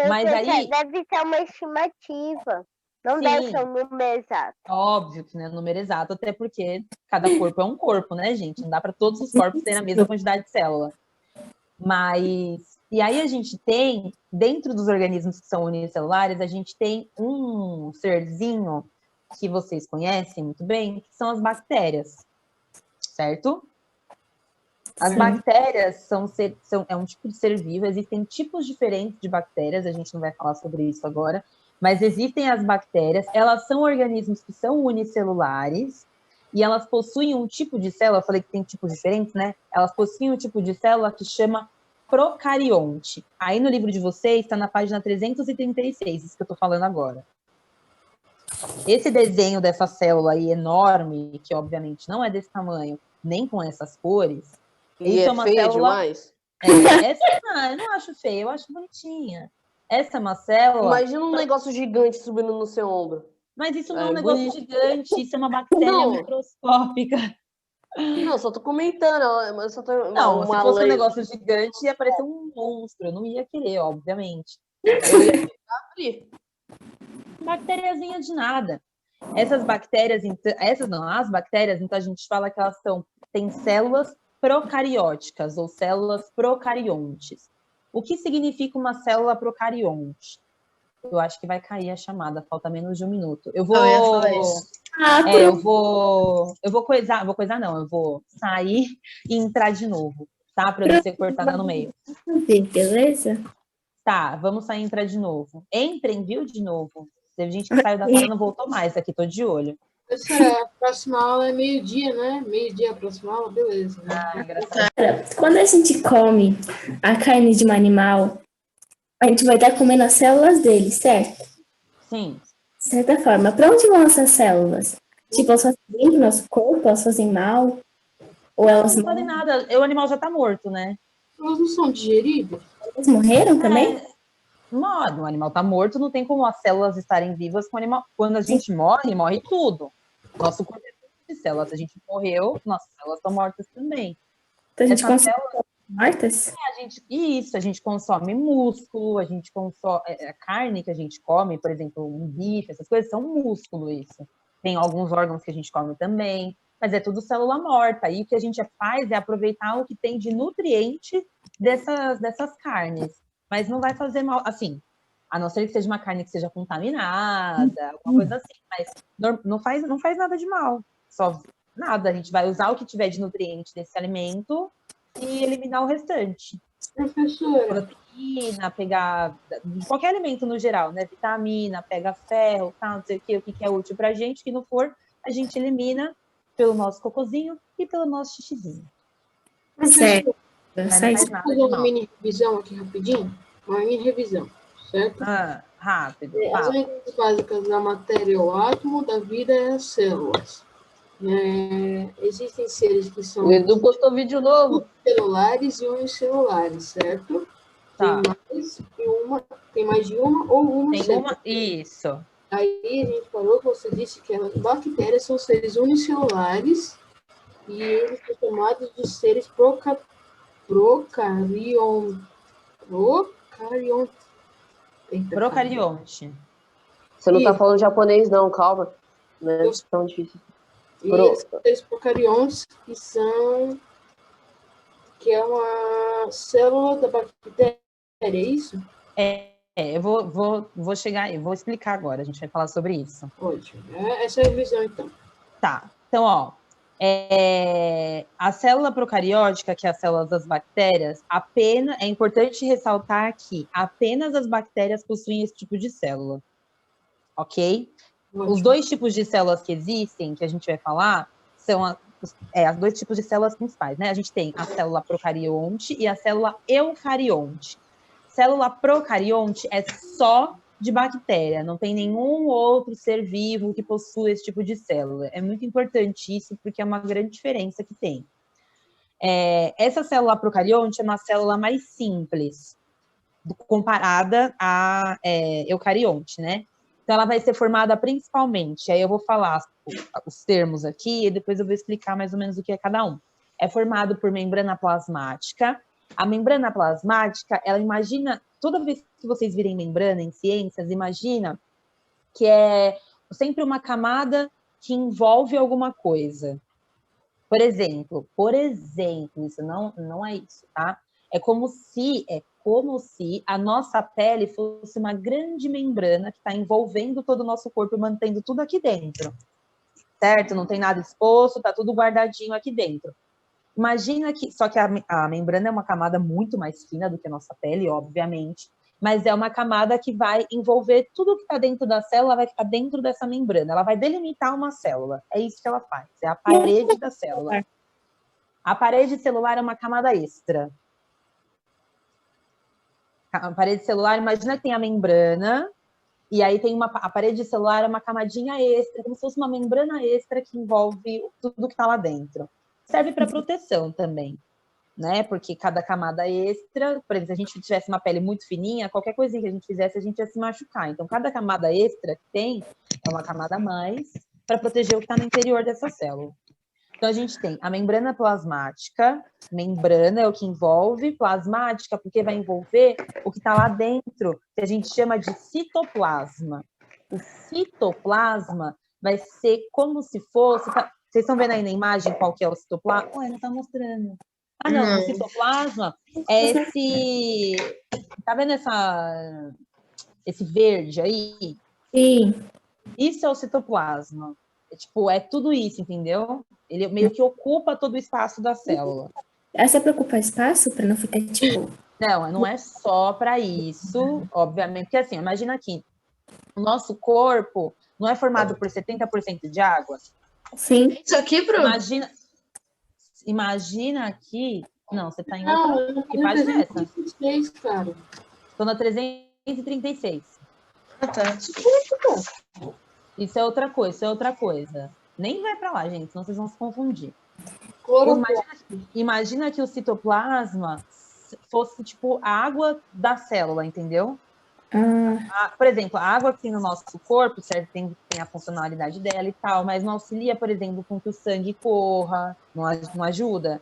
Mas aí... Deve ser uma estimativa. Não deve ser um número exato. Óbvio que não é um número exato, até porque cada corpo é um corpo, né, gente? Não dá para todos os corpos terem a mesma quantidade de célula. E aí a gente tem, dentro dos organismos que são unicelulares, a gente tem um serzinho que vocês conhecem muito bem, que são as bactérias, certo? As bactérias é um tipo de ser vivo, existem tipos diferentes de bactérias, a gente não vai falar sobre isso agora, mas existem as bactérias, elas são organismos que são unicelulares, e elas possuem um tipo de célula, eu falei que tem tipos diferentes, né? Elas possuem um tipo de célula que chama procarionte. Aí no livro de vocês está na página 336, isso que eu estou falando agora. Esse desenho dessa célula aí enorme, que obviamente não é desse tamanho, nem com essas cores, E isso é uma feia célula... demais? Eu não acho feia, eu acho bonitinha. Essa é uma célula... Imagina um negócio gigante subindo no seu ombro. Mas isso não é um negócio gigante, isso é uma bactéria Não. microscópica. Não, só tô comentando. Eu só tô Não, se fosse um lei. negócio gigante, ia parecer um monstro. Eu não ia querer, obviamente. Eu ia ficar ali. Bactériazinha de nada. Essas bactérias, as bactérias, então a gente fala que elas têm células procarióticas ou células procariontes. O que significa uma célula procarionte? Eu acho que vai cair a chamada, falta menos de um minuto. Eu vou sair e entrar de novo, tá? Para não ser cortada no meio. Beleza? Tá, vamos sair e entrar de novo. Entrem, viu, de novo. Teve gente que saiu da sala e não voltou mais, aqui tô de olho. A próxima aula é meio-dia, né? Meio-dia a próxima aula, beleza. Quando a gente come a carne de um animal, a gente vai estar comendo as células dele, certo? Sim. De certa forma. Para onde vão essas células? Tipo, elas fazem bem pro nosso corpo? Elas fazem mal? Ou elas não fazem nada, o animal já tá morto, né? Elas não são digeridas? Elas morreram também? Morre, o animal tá morto, não tem como as células estarem vivas com o animal. Quando a gente morre, morre tudo. Nosso corpo é feito de células. Se a gente morreu, nossas células estão mortas também. Então a gente consome mortas? A gente consome músculo, a gente consome a carne que a gente come, por exemplo, um bife, essas coisas são músculo, isso. Tem alguns órgãos que a gente come também, mas é tudo célula morta. E o que a gente faz é aproveitar o que tem de nutriente dessas carnes. Mas não vai fazer mal, assim, a não ser que seja uma carne que seja contaminada, alguma coisa assim, mas não faz nada de mal, só nada, a gente vai usar o que tiver de nutriente desse alimento e eliminar o restante. Professora. Proteína, pegar, de qualquer alimento no geral, né, vitamina, pega ferro, tal, não sei o que é útil pra gente, o que não for, a gente elimina pelo nosso cocôzinho e pelo nosso xixizinho. Certo. Mas não faz nada de Vou fazer mal. uma mini revisão aqui rapidinho. Uma mini revisão, certo? Rápido. As unidades básicas da matéria é o átomo, da vida é as células. Existem seres que são O Edu postou vídeo novo. celulares e unicelulares, certo? Tá. Tem mais de uma ou uma Tem célula. uma, isso. Aí a gente falou que você disse que as bactérias são seres unicelulares e eles são chamados de seres Procarionte. Você não tá falando japonês, não, calma. Não é tão difícil. E eles são seres procariontes que é uma célula da bactéria, é isso? Eu vou chegar, eu vou explicar agora, a gente vai falar sobre isso. Ótimo. Essa é a revisão, então. Tá, então, ó, a célula procariótica, que é a célula das bactérias, é importante ressaltar que apenas as bactérias possuem esse tipo de célula, ok? Ótimo. Os dois tipos de células que existem, que a gente vai falar, são os dois tipos de células principais, né? A gente tem a célula procarionte e a célula eucarionte. Célula procarionte é só de bactéria, não tem nenhum outro ser vivo que possua esse tipo de célula. É muito importante isso, porque é uma grande diferença que tem. Essa célula procarionte é uma célula mais simples, comparada à eucarionte, né? Então, ela vai ser formada principalmente, aí eu vou falar os termos aqui, e depois eu vou explicar mais ou menos o que é cada um. É formado por membrana plasmática. A membrana plasmática, ela imagina, toda vez que vocês virem membrana em ciências, imagina que é sempre uma camada que envolve alguma coisa. Por exemplo, isso não é isso, tá? É como se a nossa pele fosse uma grande membrana que está envolvendo todo o nosso corpo e mantendo tudo aqui dentro, certo? Não tem nada exposto, tá tudo guardadinho aqui dentro. Imagina que, só que a membrana é uma camada muito mais fina do que a nossa pele, obviamente, mas é uma camada que vai envolver tudo que está dentro da célula, vai ficar dentro dessa membrana, ela vai delimitar uma célula, é isso que ela faz, é a parede da célula. A parede celular é uma camada extra. A parede celular, imagina que tem a membrana, E aí tem a parede celular é uma camadinha extra, como se fosse uma membrana extra que envolve tudo que está lá dentro. Serve para proteção também, né? Porque cada camada extra, por exemplo, se a gente tivesse uma pele muito fininha, qualquer coisinha que a gente fizesse, a gente ia se machucar. Então, cada camada extra que tem é uma camada a mais para proteger o que está no interior dessa célula. Então, a gente tem a membrana plasmática, membrana é o que envolve, plasmática, porque vai envolver o que está lá dentro, que a gente chama de citoplasma. O citoplasma vai ser como se fosse... Vocês estão vendo aí na imagem qual que é o citoplasma? Ué, não está mostrando. Ah, não, o citoplasma é esse... Tá vendo esse verde aí? Sim. Isso é o citoplasma. É tudo isso, entendeu? Ele meio que ocupa todo o espaço da célula. Essa preocupa espaço para não ficar tipo... Não é só para isso, obviamente, porque assim, imagina aqui, o nosso corpo não é formado por 70% de água? Sim. Isso aqui, Bruno? Imagina aqui... Não, você está em outra... Que página é essa? 336, cara. Estou na 336. Ah, tá. Isso é outra coisa. Nem vai para lá, gente, senão vocês vão se confundir. Imagina que o citoplasma fosse tipo a água da célula, entendeu? Por exemplo, a água que tem no nosso corpo, certo? Tem a funcionalidade dela e tal, mas não auxilia, por exemplo, com que o sangue corra, não ajuda.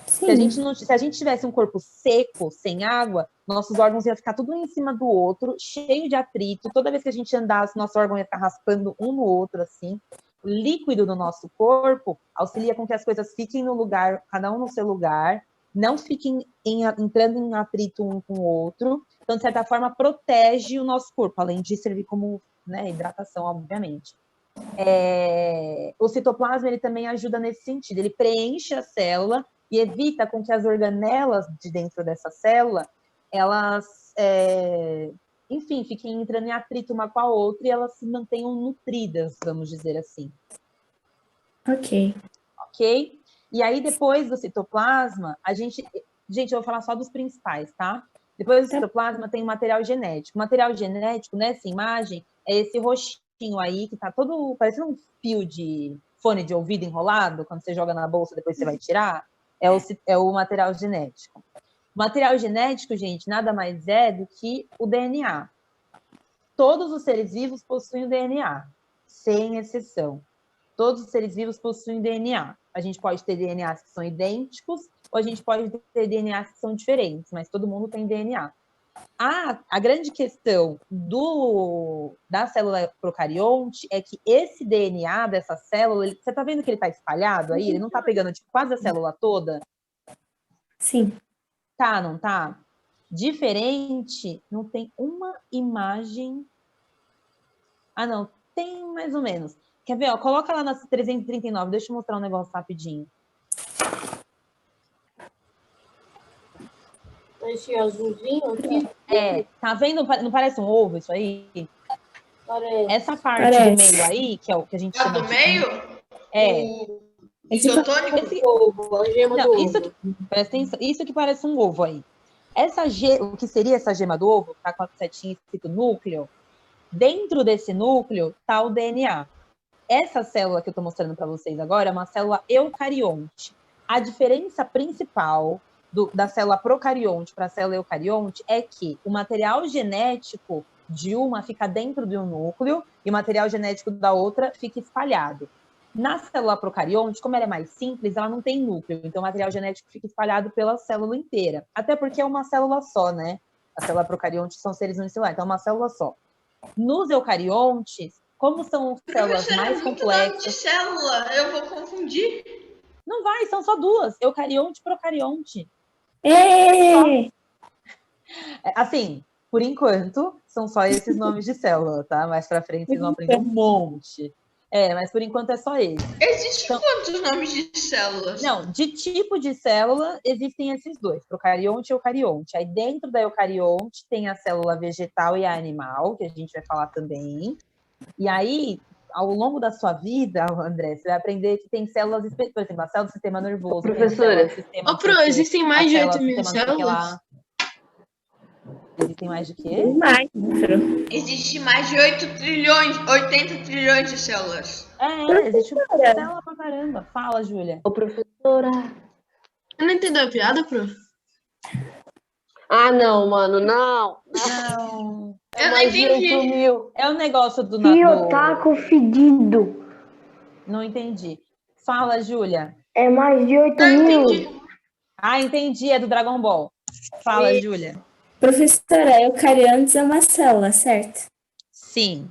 Se a gente tivesse um corpo seco, sem água, nossos órgãos iam ficar tudo um em cima do outro, cheio de atrito. Toda vez que a gente andasse, nosso órgão ia ficar raspando um no outro, assim. O líquido do nosso corpo auxilia com que as coisas fiquem no lugar, cada um no seu lugar, não fiquem entrando em atrito um com o outro. Então, de certa forma, protege o nosso corpo, além de servir como, né, hidratação, obviamente. O citoplasma, ele também ajuda nesse sentido. Ele preenche a célula e evita com que as organelas de dentro dessa célula, elas, enfim, fiquem entrando em atrito uma com a outra e elas se mantenham nutridas, vamos dizer assim. Ok. E aí, depois do citoplasma, eu vou falar só dos principais, tá? Depois do citoplasma tem o material genético. O material genético, nessa imagem, é esse roxinho aí, que tá todo parecendo um fio de fone de ouvido enrolado, quando você joga na bolsa, depois você vai tirar. É o material genético. O material genético, gente, nada mais é do que o DNA. Todos os seres vivos possuem o DNA, sem exceção. Todos os seres vivos possuem DNA. A gente pode ter DNAs que são idênticos, ou a gente pode ter DNAs que são diferentes, mas todo mundo tem DNA. A grande questão da célula procarionte é que esse DNA dessa célula, você está vendo que ele está espalhado aí? Ele não está pegando tipo, quase a célula toda? Sim. Tá, não tá? Diferente, não tem uma imagem... Ah, não, tem mais ou menos. Quer ver? Ó, coloca lá nas 339, deixa eu mostrar um negócio rapidinho. Esse azulzinho aqui? Tá vendo? Não parece um ovo isso aí? Parece. Essa parte do meio aí, que é o que a gente chama do meio? O isotônico? Ovo, a gema do ovo. Presta atenção, isso que parece um ovo aí. O que seria essa gema do ovo, tá com a setinha escrito núcleo, dentro desse núcleo tá o DNA. Essa célula que eu tô mostrando para vocês agora é uma célula eucarionte. A diferença principal da célula procarionte para a célula eucarionte é que o material genético de uma fica dentro de um núcleo e o material genético da outra fica espalhado. Na célula procarionte, como ela é mais simples, ela não tem núcleo, então o material genético fica espalhado pela célula inteira. Até porque é uma célula só, né? A célula procarionte são seres unicelulares, então é uma célula só. Nos eucariontes, como são células mais complexas... de célula, eu vou confundir. Não vai, são só duas, eucarionte e procarionte. Assim, por enquanto, são só esses nomes de célula, tá? Mais pra frente vocês vão aprender um monte. Mas por enquanto é só esse. Existem quantos nomes de células? Não, de tipo de célula existem esses dois, procarionte e eucarionte. Aí dentro da eucarionte tem a célula vegetal e a animal, que a gente vai falar também. E aí, ao longo da sua vida, André, você vai aprender que tem células, por exemplo, a célula do sistema nervoso. Professora, existem mais de 8 mil células? Existem mais de quê? Mais. Existe mais de 80 trilhões de células. Existe célula pra caramba. Fala, Júlia. Ô, professora. Eu não entendi a piada, prof? Ah, não, mano, não. Não. Eu não Mais de 8 entendi. mil. É o negócio do... Que do... otaku fedido. Não entendi. Fala, Júlia. É mais de 8 Não mil. entendi. Ah, entendi. É do Dragon Ball. Fala, Júlia. Professora, eucariontes é uma célula, certo? Sim.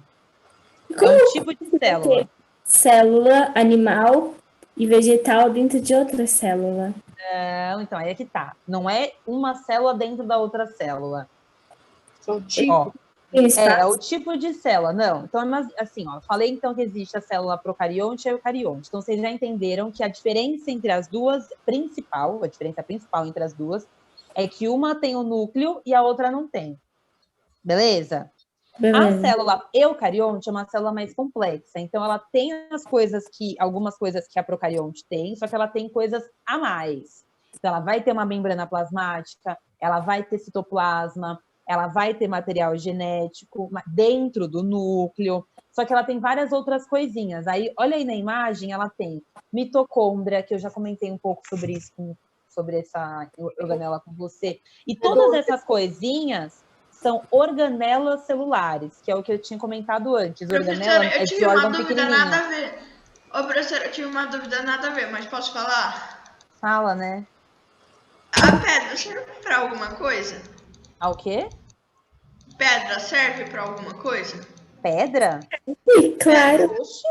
Como É um tipo de célula. célula animal e vegetal dentro de outra célula? Então, aí é que tá. Não é uma célula dentro da outra célula. São tipos. Ó, Tem é espaço? o tipo de célula. Não, então, mas, assim, ó, falei então que existe a célula procarionte e a eucarionte. Então, vocês já entenderam que a diferença entre as duas, a diferença principal entre as duas, é que uma tem o núcleo e a outra não tem. Beleza? A célula eucarionte é uma célula mais complexa, então ela tem algumas coisas que a procarionte tem, só que ela tem coisas a mais. Então ela vai ter uma membrana plasmática, ela vai ter citoplasma, ela vai ter material genético dentro do núcleo, só que ela tem várias outras coisinhas. Aí, olha aí na imagem, ela tem mitocôndria, que eu já comentei um pouco sobre isso, sobre essa organela com você, e todas essas coisinhas são organelas celulares, que é o que eu tinha comentado antes. Organela é de órgão pequenininho. Nada a ver. Ô, professora, eu tive uma dúvida nada a ver, mas posso falar? Fala, né? A pedra serve pra alguma coisa? O quê? Pedra serve pra alguma coisa? Pedra? Claro. Oxi.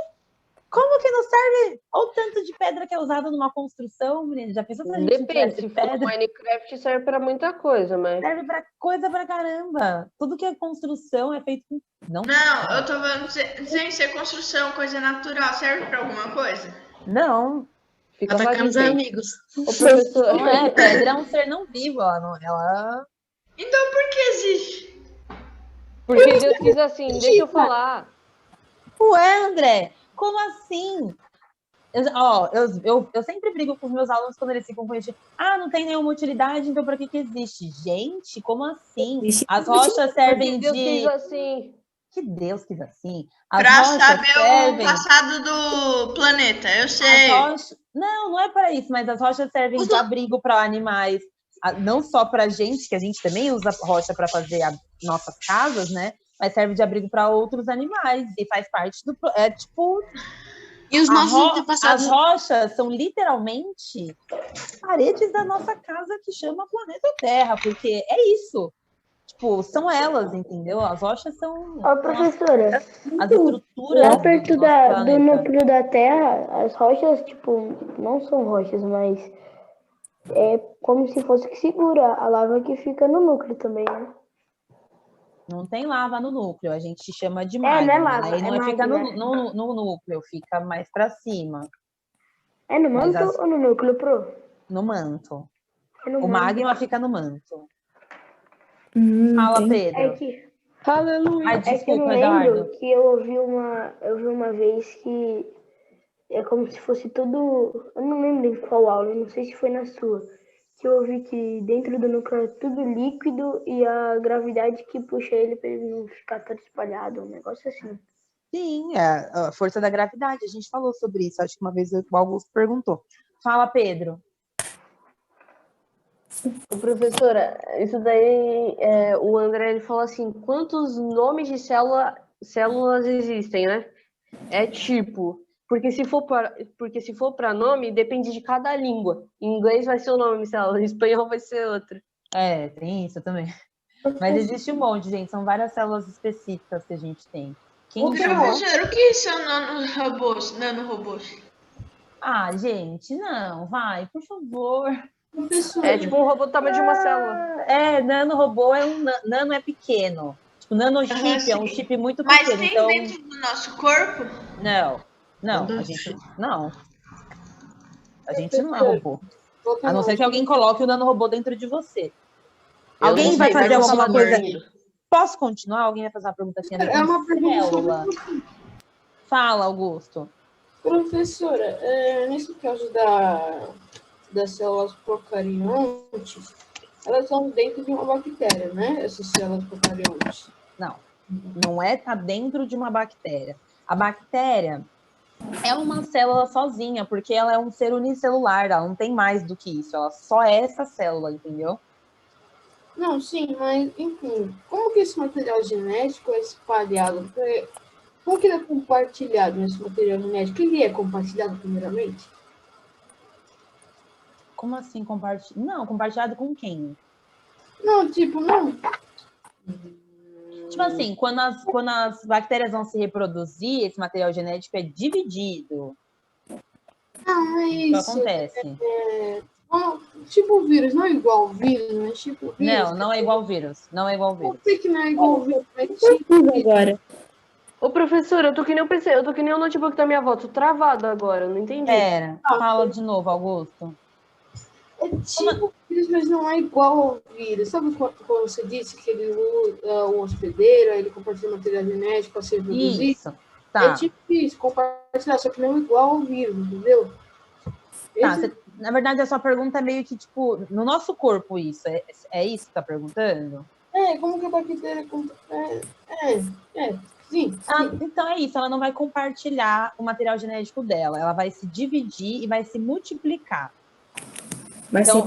Como que não serve? Olha o tanto de pedra que é usada numa construção, menina. Já pensou se a gente Depende, se for no Minecraft serve pra muita coisa, mas... Serve pra coisa pra caramba. Tudo que é construção é feito com... Não, eu tô falando sem ser construção, coisa natural. Serve pra alguma coisa? Não. Fica Atacando os fácil. amigos. Ô, professor... Não é, pedra é um ser não vivo. Ela... Então por que existe? Porque Deus quis assim, deixa eu falar. Ué, André, como assim? Eu sempre brigo com os meus alunos quando eles ficam com isso. Não tem nenhuma utilidade, então para que existe? Gente, como assim? As rochas servem Deus quis assim. Que Deus quis assim? As Pra rochas saber servem... o passado do planeta, eu sei. Não é para isso, mas as rochas servem de abrigo para animais. Não só para a gente, que a gente também usa rocha para fazer as nossas casas, né? Mas serve de abrigo para outros animais e faz parte do... É tipo... E os nossos antepassados... As rochas são literalmente paredes da nossa casa que chama planeta Terra, porque é isso. Tipo, são elas, entendeu? As rochas são... Ó, professora, as estruturas lá perto do do núcleo da Terra, as rochas, tipo, não são rochas, mas é como se fosse que segura a lava que fica no núcleo também, né? Não tem lava no núcleo, a gente chama de magma. Não é lava, aí não é fica magma. no núcleo, fica mais para cima. É no manto ou no núcleo, pro? No manto. É no O manto. magma fica no manto. Fala, Pedro. É que... Aleluia. É que eu Desculpa, não Eduardo. lembro que eu ouvi uma vez que é como se fosse tudo... Eu não lembro em qual aula, não sei se foi na sua. Que eu ouvi que dentro do núcleo é tudo líquido e a gravidade que puxa ele para ele não ficar todo espalhado, um negócio assim. Sim, é a força da gravidade. A gente falou sobre isso. Acho que uma vez o Augusto perguntou. Fala, Pedro. Professora, isso daí, o André ele falou assim, quantos nomes de células existem, né? É tipo, porque se for para nome, depende de cada língua. Em inglês vai ser o nome célula, em espanhol vai ser outro. Tem isso também. Mas existe um monte, gente. São várias células específicas que a gente tem. Professor, o que são nanorobôs? Gente, não, vai, por favor. É tipo um robô do tamanho de uma célula. Nanorobô nano é pequeno. Tipo, nanochip é um chip muito Mas pequeno. tem então... dentro do nosso corpo? Não, a gente não. A gente não é robô. A não ser que alguém coloque o nanorobô dentro de você. Alguém vai fazer alguma coisa? Posso continuar? Alguém vai fazer uma pergunta assim? É uma pergunta. Fala, Augusto. Professora, nesse caso das células procariontes, elas são dentro de uma bactéria, né? Essas células procariontes. Não é tá dentro de uma bactéria. A bactéria é uma célula sozinha, porque ela é um ser unicelular, ela não tem mais do que isso, ela só é essa célula, entendeu? Não, sim, mas, enfim, como que esse material genético é espalhado? Como que ele é compartilhado nesse material genético? Ele é compartilhado primeiramente? Como assim compartilhado? Não, compartilhado com quem? Não, tipo, não. Tipo assim, quando as bactérias vão se reproduzir, esse material genético é dividido. Não, é Isso isso. acontece. Tipo o vírus, não é igual ao vírus, mas tipo o vírus. Não é igual ao vírus. Não é igual ao Eu vírus. sei que não é igual ao vírus, mas Agora. Ô, professor, eu tô que nem o PC, eu tô que nem o notebook da minha avó, tô travado agora, não entendi. Pera, fala de novo, Augusto. é tipo o vírus, mas não é igual ao vírus. Sabe quando você disse que ele usa um hospedeiro, aí ele compartilha material genético para se reproduzir? Isso, tá. É tipo isso, compartilhar, só que não é igual ao vírus, entendeu? Tá, na verdade, a sua pergunta é meio que, tipo, no nosso corpo isso. É isso que você tá perguntando? Como que a bactéria... Sim. Então é isso, ela não vai compartilhar o material genético dela, ela vai se dividir e vai se multiplicar. Então,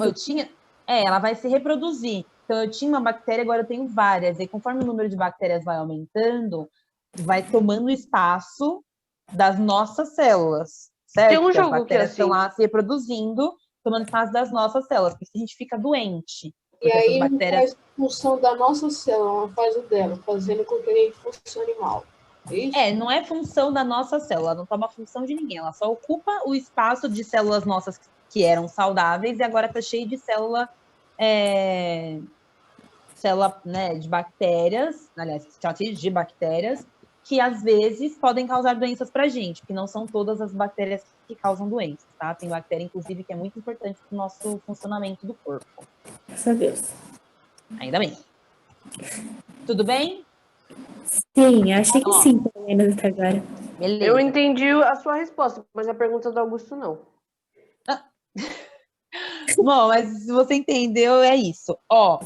ela vai se reproduzir. Então, eu tinha uma bactéria, agora eu tenho várias. E conforme o número de bactérias vai aumentando, vai tomando espaço das nossas células, certo? Tem um Porque jogo as bactérias que é assim. estão lá se reproduzindo, tomando espaço das nossas células, porque a gente fica doente. E aí essas bactérias... faz função da nossa célula, não faz o dela, fazendo com que a gente funcione mal. Não é função da nossa célula, não toma função de ninguém, ela só ocupa o espaço de células nossas que eram saudáveis e agora está cheio de célula, né, de bactérias, aliás, de bactérias, que às vezes podem causar doenças para a gente, porque não são todas as bactérias que causam doenças, tá? Tem bactéria, inclusive, que é muito importante para o nosso funcionamento do corpo. Graças a Deus. Ainda bem. Tudo bem? Sim, achei que sim, pelo menos até agora. Beleza. Eu entendi a sua resposta, mas a pergunta do Augusto não. Bom, mas se você entendeu, é isso. Ó,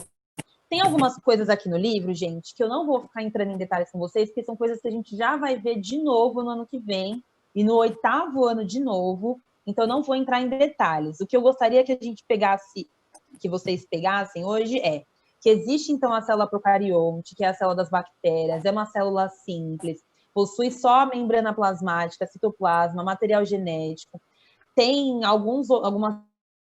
tem algumas coisas aqui no livro, gente, que eu não vou ficar entrando em detalhes com vocês, porque são coisas que a gente já vai ver de novo no ano que vem, e no 8º ano de novo, então eu não vou entrar em detalhes. O que eu gostaria que a gente pegasse, que vocês pegassem hoje é que existe, então, a célula procarionte, que é a célula das bactérias, é uma célula simples, possui só a membrana plasmática, citoplasma, material genético, tem algumas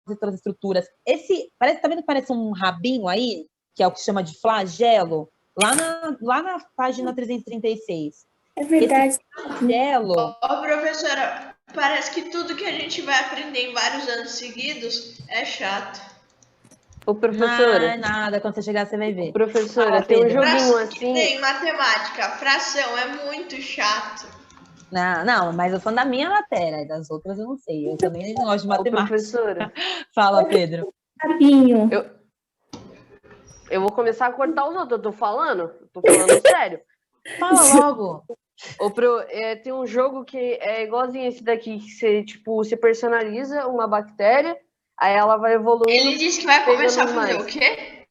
outras estruturas. Tá vendo que parece um rabinho aí? Que é o que chama de flagelo? Lá na página 336. É verdade. Esse flagelo... Professora, parece que tudo que a gente vai aprender em vários anos seguidos é chato. Ô, professora. Não é nada, quando você chegar você vai ver. Professora, tem um joguinho assim... Tem matemática, fração, é muito chato. Não, mas eu sou da minha matéria, das outras eu não sei. Eu também não gosto de matemática. Ô, professora. Fala, Pedro. Rabinho. Eu vou começar a cortar os outros, eu tô falando sério. Fala logo. Tem um jogo que é igualzinho esse daqui, que você personaliza uma bactéria, aí ela vai evoluindo. Ele disse que vai começar a fazer o quê?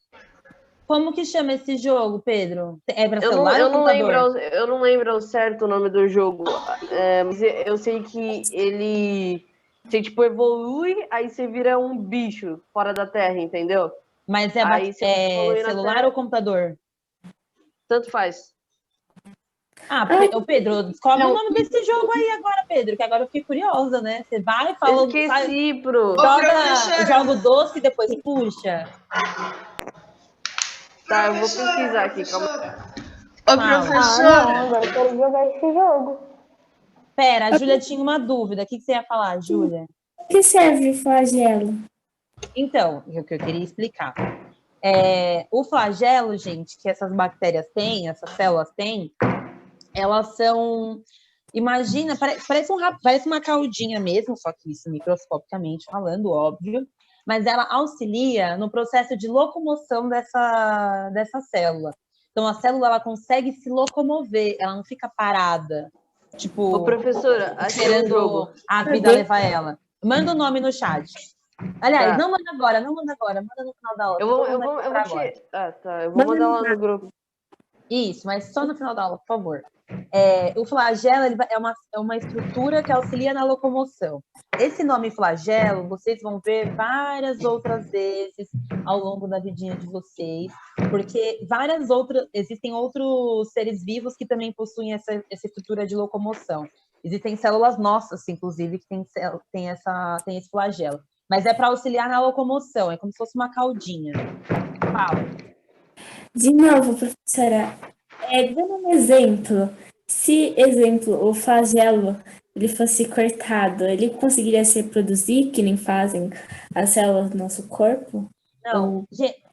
Como que chama esse jogo, Pedro? É para celular ou computador? Eu não lembro certo o nome do jogo, mas eu sei que você evolui, aí você vira um bicho fora da Terra, entendeu? Mas é celular ou computador? Tanto faz. Pedro, descobre o nome desse jogo aí agora, Pedro, que agora eu fiquei curiosa, né? Você vai falando... Esqueci, joga o doce e depois puxa. Tá, eu vou pesquisar aqui, calma. Ô, professora. Agora eu quero jogar esse jogo. Pera, a Júlia tinha uma dúvida. O que você ia falar, Júlia? O que serve o flagelo? Então, o que eu queria explicar. O flagelo, gente, que essas bactérias têm, essas células têm, elas são... Imagina, parece uma caudinha mesmo, só que isso microscopicamente falando, óbvio, mas ela auxilia no processo de locomoção dessa célula. Então, a célula ela consegue se locomover, ela não fica parada, tipo... Ô, professora, esperando a vida levar ela. Manda o nome no chat. Aliás, Tá. não manda agora, manda no final da aula. Eu vou mandar lá no grupo. Isso, mas só no final da aula, por favor. O flagelo é uma estrutura que auxilia na locomoção. Esse nome flagelo, vocês vão ver várias outras vezes ao longo da vidinha de vocês, porque existem outros seres vivos que também possuem essa estrutura de locomoção. Existem células nossas, inclusive, que tem esse flagelo. Mas é para auxiliar na locomoção, é como se fosse uma caudinha. Fala. De novo, professora, dando um exemplo, se, exemplo, o flagelo ele fosse cortado, ele conseguiria se reproduzir, que nem fazem as células do nosso corpo?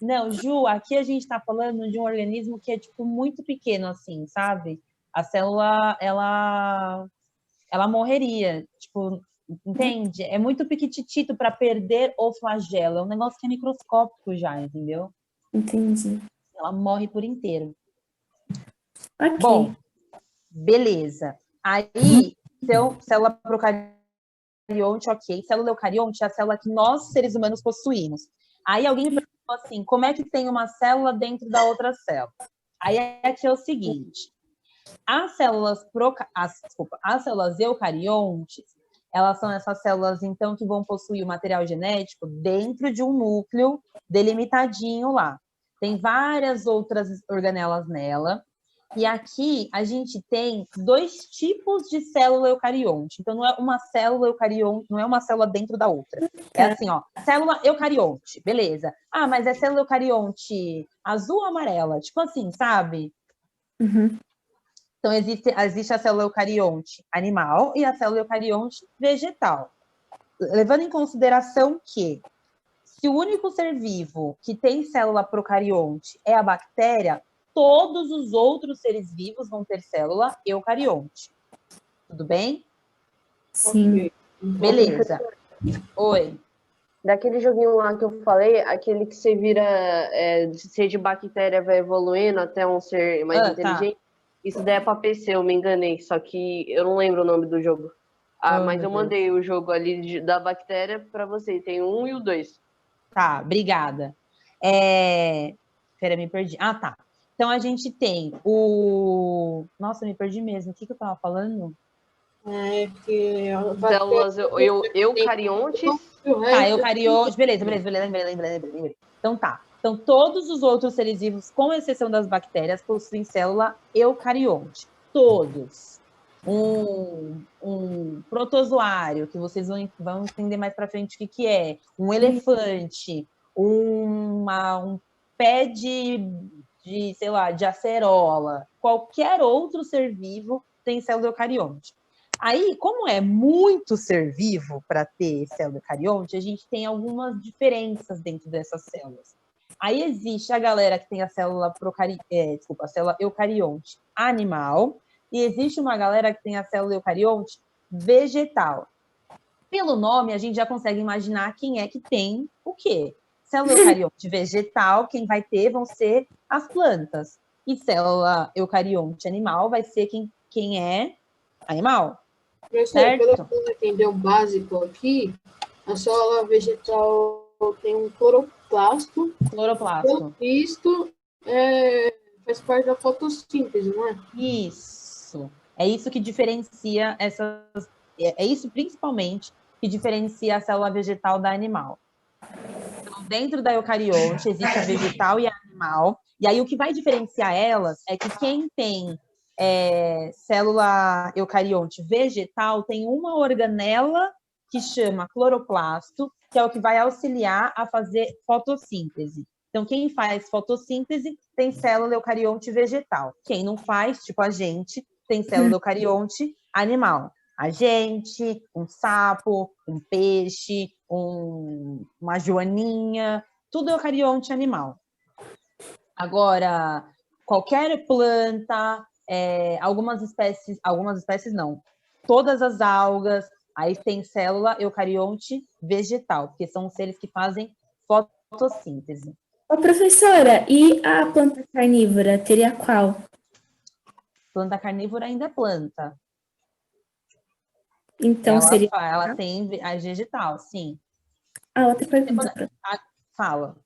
Não, Ju, aqui a gente está falando de um organismo que é, tipo, muito pequeno, assim, sabe? A célula, ela morreria, tipo, entende? É muito piquititito para perder o flagelo, é um negócio que é microscópico já, entendeu? Entendi. Ela morre por inteiro. Ok. Bom, beleza. Aí, então, célula procarionte, ok. Célula eucarionte é a célula que nós, seres humanos, possuímos. Aí alguém me perguntou assim, como é que tem uma célula dentro da outra célula? Aí aqui é o seguinte, as células eucariontes, elas são essas células, então, que vão possuir o material genético dentro de um núcleo delimitadinho lá. Tem várias outras organelas nela. E aqui a gente tem 2 tipos de célula eucarionte. Então, não é uma célula eucarionte, não é uma célula dentro da outra. É assim, ó, célula eucarionte, beleza. Ah, mas é célula eucarionte azul ou amarela? Tipo assim, sabe? Uhum. Então, existe a célula eucarionte animal e a célula eucarionte vegetal. Levando em consideração que se o único ser vivo que tem célula procarionte é a bactéria, todos os outros seres vivos vão ter célula eucarionte. Tudo bem? Sim. Beleza. Oi. Daquele joguinho lá que eu falei, aquele que você vira, de ser de bactéria vai evoluindo até um ser mais inteligente, isso daí é pra PC, eu me enganei, só que eu não lembro o nome do jogo. Mas eu mandei o jogo ali da bactéria pra você, tem o 1 e o 2. Tá, obrigada. Pera, me perdi. Ah, tá. Então, a gente tem o... Nossa, me perdi mesmo. O que eu tava falando? Porque... Células eucariontes. Tá, eucariontes. Beleza, lembrei. Então, tá. Então, todos os outros seres vivos, com exceção das bactérias, possuem célula eucarionte. Todos. Um protozoário, que vocês vão entender mais para frente o que é. Um elefante, um pé de, sei lá, de acerola. Qualquer outro ser vivo tem célula eucarionte. Aí, como é muito ser vivo para ter célula eucarionte, a gente tem algumas diferenças dentro dessas células. Aí existe a galera que tem a célula eucarionte animal, e existe uma galera que tem a célula eucarionte vegetal. Pelo nome, a gente já consegue imaginar quem é que tem o quê? Célula eucarionte vegetal, quem vai ter vão ser as plantas. E célula eucarionte animal vai ser quem é animal. Certo? Pelo que eu entender o básico aqui, a célula vegetal tem um cloroplasto. Cloroplasto. Isto faz parte da fotossíntese, não é? Isso. É isso que diferencia essas... É isso, principalmente, que diferencia a célula vegetal da animal. Então, dentro da eucarionte, existe a vegetal e a animal. E aí, o que vai diferenciar elas é que quem tem célula eucarionte vegetal tem uma organela que chama cloroplasto, que é o que vai auxiliar a fazer fotossíntese. Então, quem faz fotossíntese tem célula eucarionte vegetal. Quem não faz, tipo a gente, tem célula eucarionte animal. A gente, um sapo, um peixe, uma joaninha, tudo eucarionte animal. Agora, qualquer planta, algumas espécies não, todas as algas, aí tem célula eucarionte vegetal, porque são os seres que fazem fotossíntese. Ô, professora, e a planta carnívora, teria qual? Planta carnívora ainda é planta. Então, ela tem a vegetal, sim. A outra pergunta. Fala.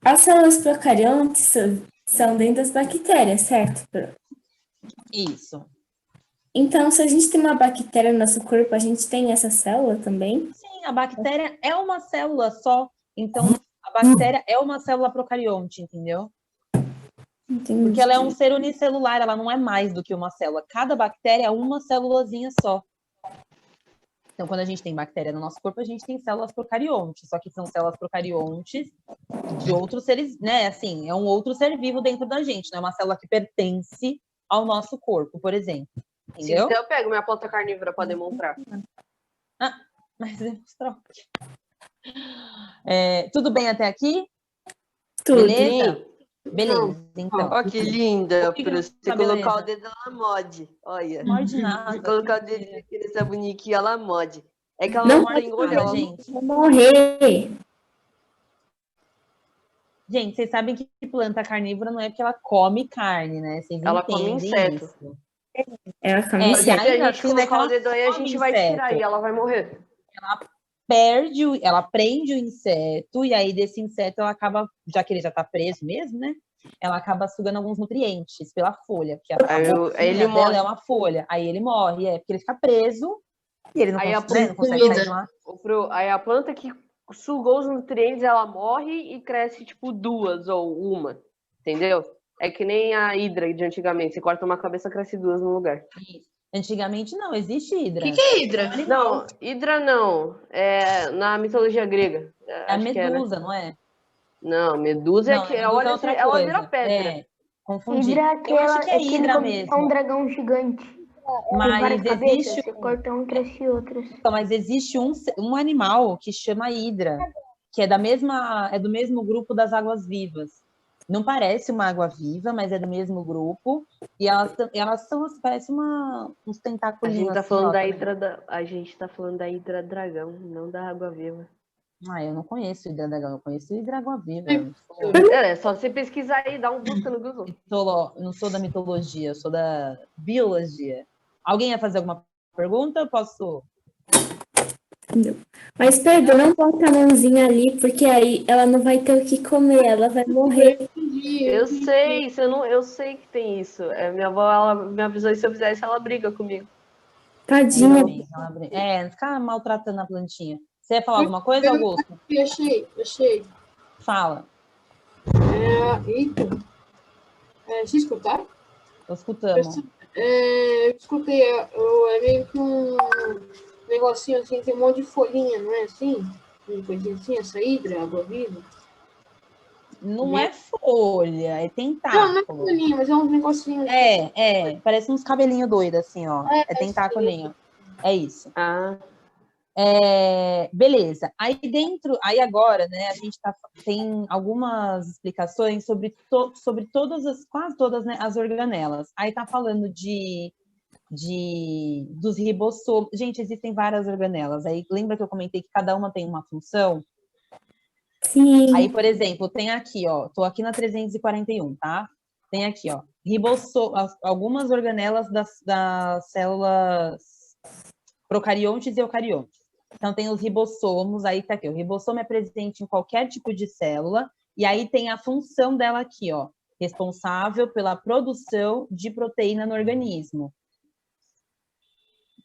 As células procariontes são dentro das bactérias, certo? Isso. Então, se a gente tem uma bactéria no nosso corpo, a gente tem essa célula também? Sim, a bactéria é uma célula só. Então, a bactéria é uma célula procarionte, entendeu? Entendi. Porque ela é um ser unicelular, ela não é mais do que uma célula. Cada bactéria é uma célulazinha só. Então, quando a gente tem bactéria no nosso corpo, a gente tem células procariontes, só que são células procariontes de outros seres, né? Assim, é um outro ser vivo dentro da gente, não é uma célula que pertence ao nosso corpo, por exemplo. Entendeu? Então eu pego minha planta carnívora para demonstrar. Mas demonstrou. Tudo bem até aqui? Tudo. Beleza? Beleza, então. Ó, que linda, que pra você tá colocar beleza? o dedo, ela morde. Olha. Não morde nada. Se colocar o dedo aqui nessa boniquinha, ela morde. É que ela Não não tem morde olho, nada, ela gente. Vou morrer. Gente, vocês sabem que planta carnívora não é porque ela come carne, né? Vocês Ela come entendem inseto. isso. Ela come E Se inseto. a ainda gente assim, não é que colocar o ela dedo aí, a come gente vai tirar inseto. e ela vai morrer. Ela prende o inseto, e aí desse inseto ela acaba, já que ele já tá preso mesmo, né? Ela acaba sugando alguns nutrientes pela folha, porque a Aí boquinha ele dela morre. é uma folha. Aí ele morre, porque ele fica preso e ele não, Aí consegue, não consegue sair de lá. Aí a planta que sugou os nutrientes, ela morre e cresce tipo 2 ou uma. Entendeu? É que nem a hidra de antigamente. Você corta uma cabeça, cresce 2 no lugar. Antigamente não, existe hidra. O que é hidra? Não, hidra não. É na mitologia grega. É a Acho que é, né? medusa, não é? Não, medusa é Não, que medusa é outra ela coisa. vira pedra. Confundi. Hidra Eu acho que é hidra é mesmo. um dragão gigante. Tem Mas várias cabeças, existe, você corta um e cresce outras. mas existe um animal que chama hidra, que é do mesmo grupo das águas-vivas. Não parece uma água-viva, mas é do mesmo grupo. E elas são, parece uns tentáculos. A gente tá falando a gente tá falando da hidra dragão, não da água viva. Eu não conheço hidra dragão, eu conheço hidra água-viva. É só você pesquisar aí, dá um busca no Google. Não sou da mitologia, eu sou da biologia. Alguém ia fazer alguma pergunta? Eu posso... Mas, Pedro, não bota a mãozinha ali, porque aí ela não vai ter o que comer, ela vai morrer. Eu sei, eu sei que tem isso. Minha avó, ela me avisou, e se eu fizer isso, ela briga comigo. Tadinha. Não ficar maltratando a plantinha. Você ia falar alguma coisa, Augusto? Achei. Fala. Eita. Vocês escutaram? Tô escutando. Eu escutei, é meio que um negocinho assim, tem um monte de folhinha, não é assim? Uma coisinha assim, essa hidra, água-viva. Não é folha, é tentáculo. Não é folhinha, mas é um negocinho. Parece uns cabelinhos doidos, assim, ó. É tentáculinho. É isso. Beleza. Aí agora, né, a gente tem algumas explicações sobre quase todas, né, as organelas. Aí tá falando dos ribossomos. Gente, existem várias organelas. Aí lembra que eu comentei que cada uma tem uma função? Sim. Aí, por exemplo, tem aqui, ó, tô aqui na 341, tá? Tem aqui, ó, algumas organelas das células procariontes e eucariontes. Então, tem os ribossomos, aí tá aqui, o ribossomo é presente em qualquer tipo de célula, e aí tem a função dela aqui, ó, responsável pela produção de proteína no organismo.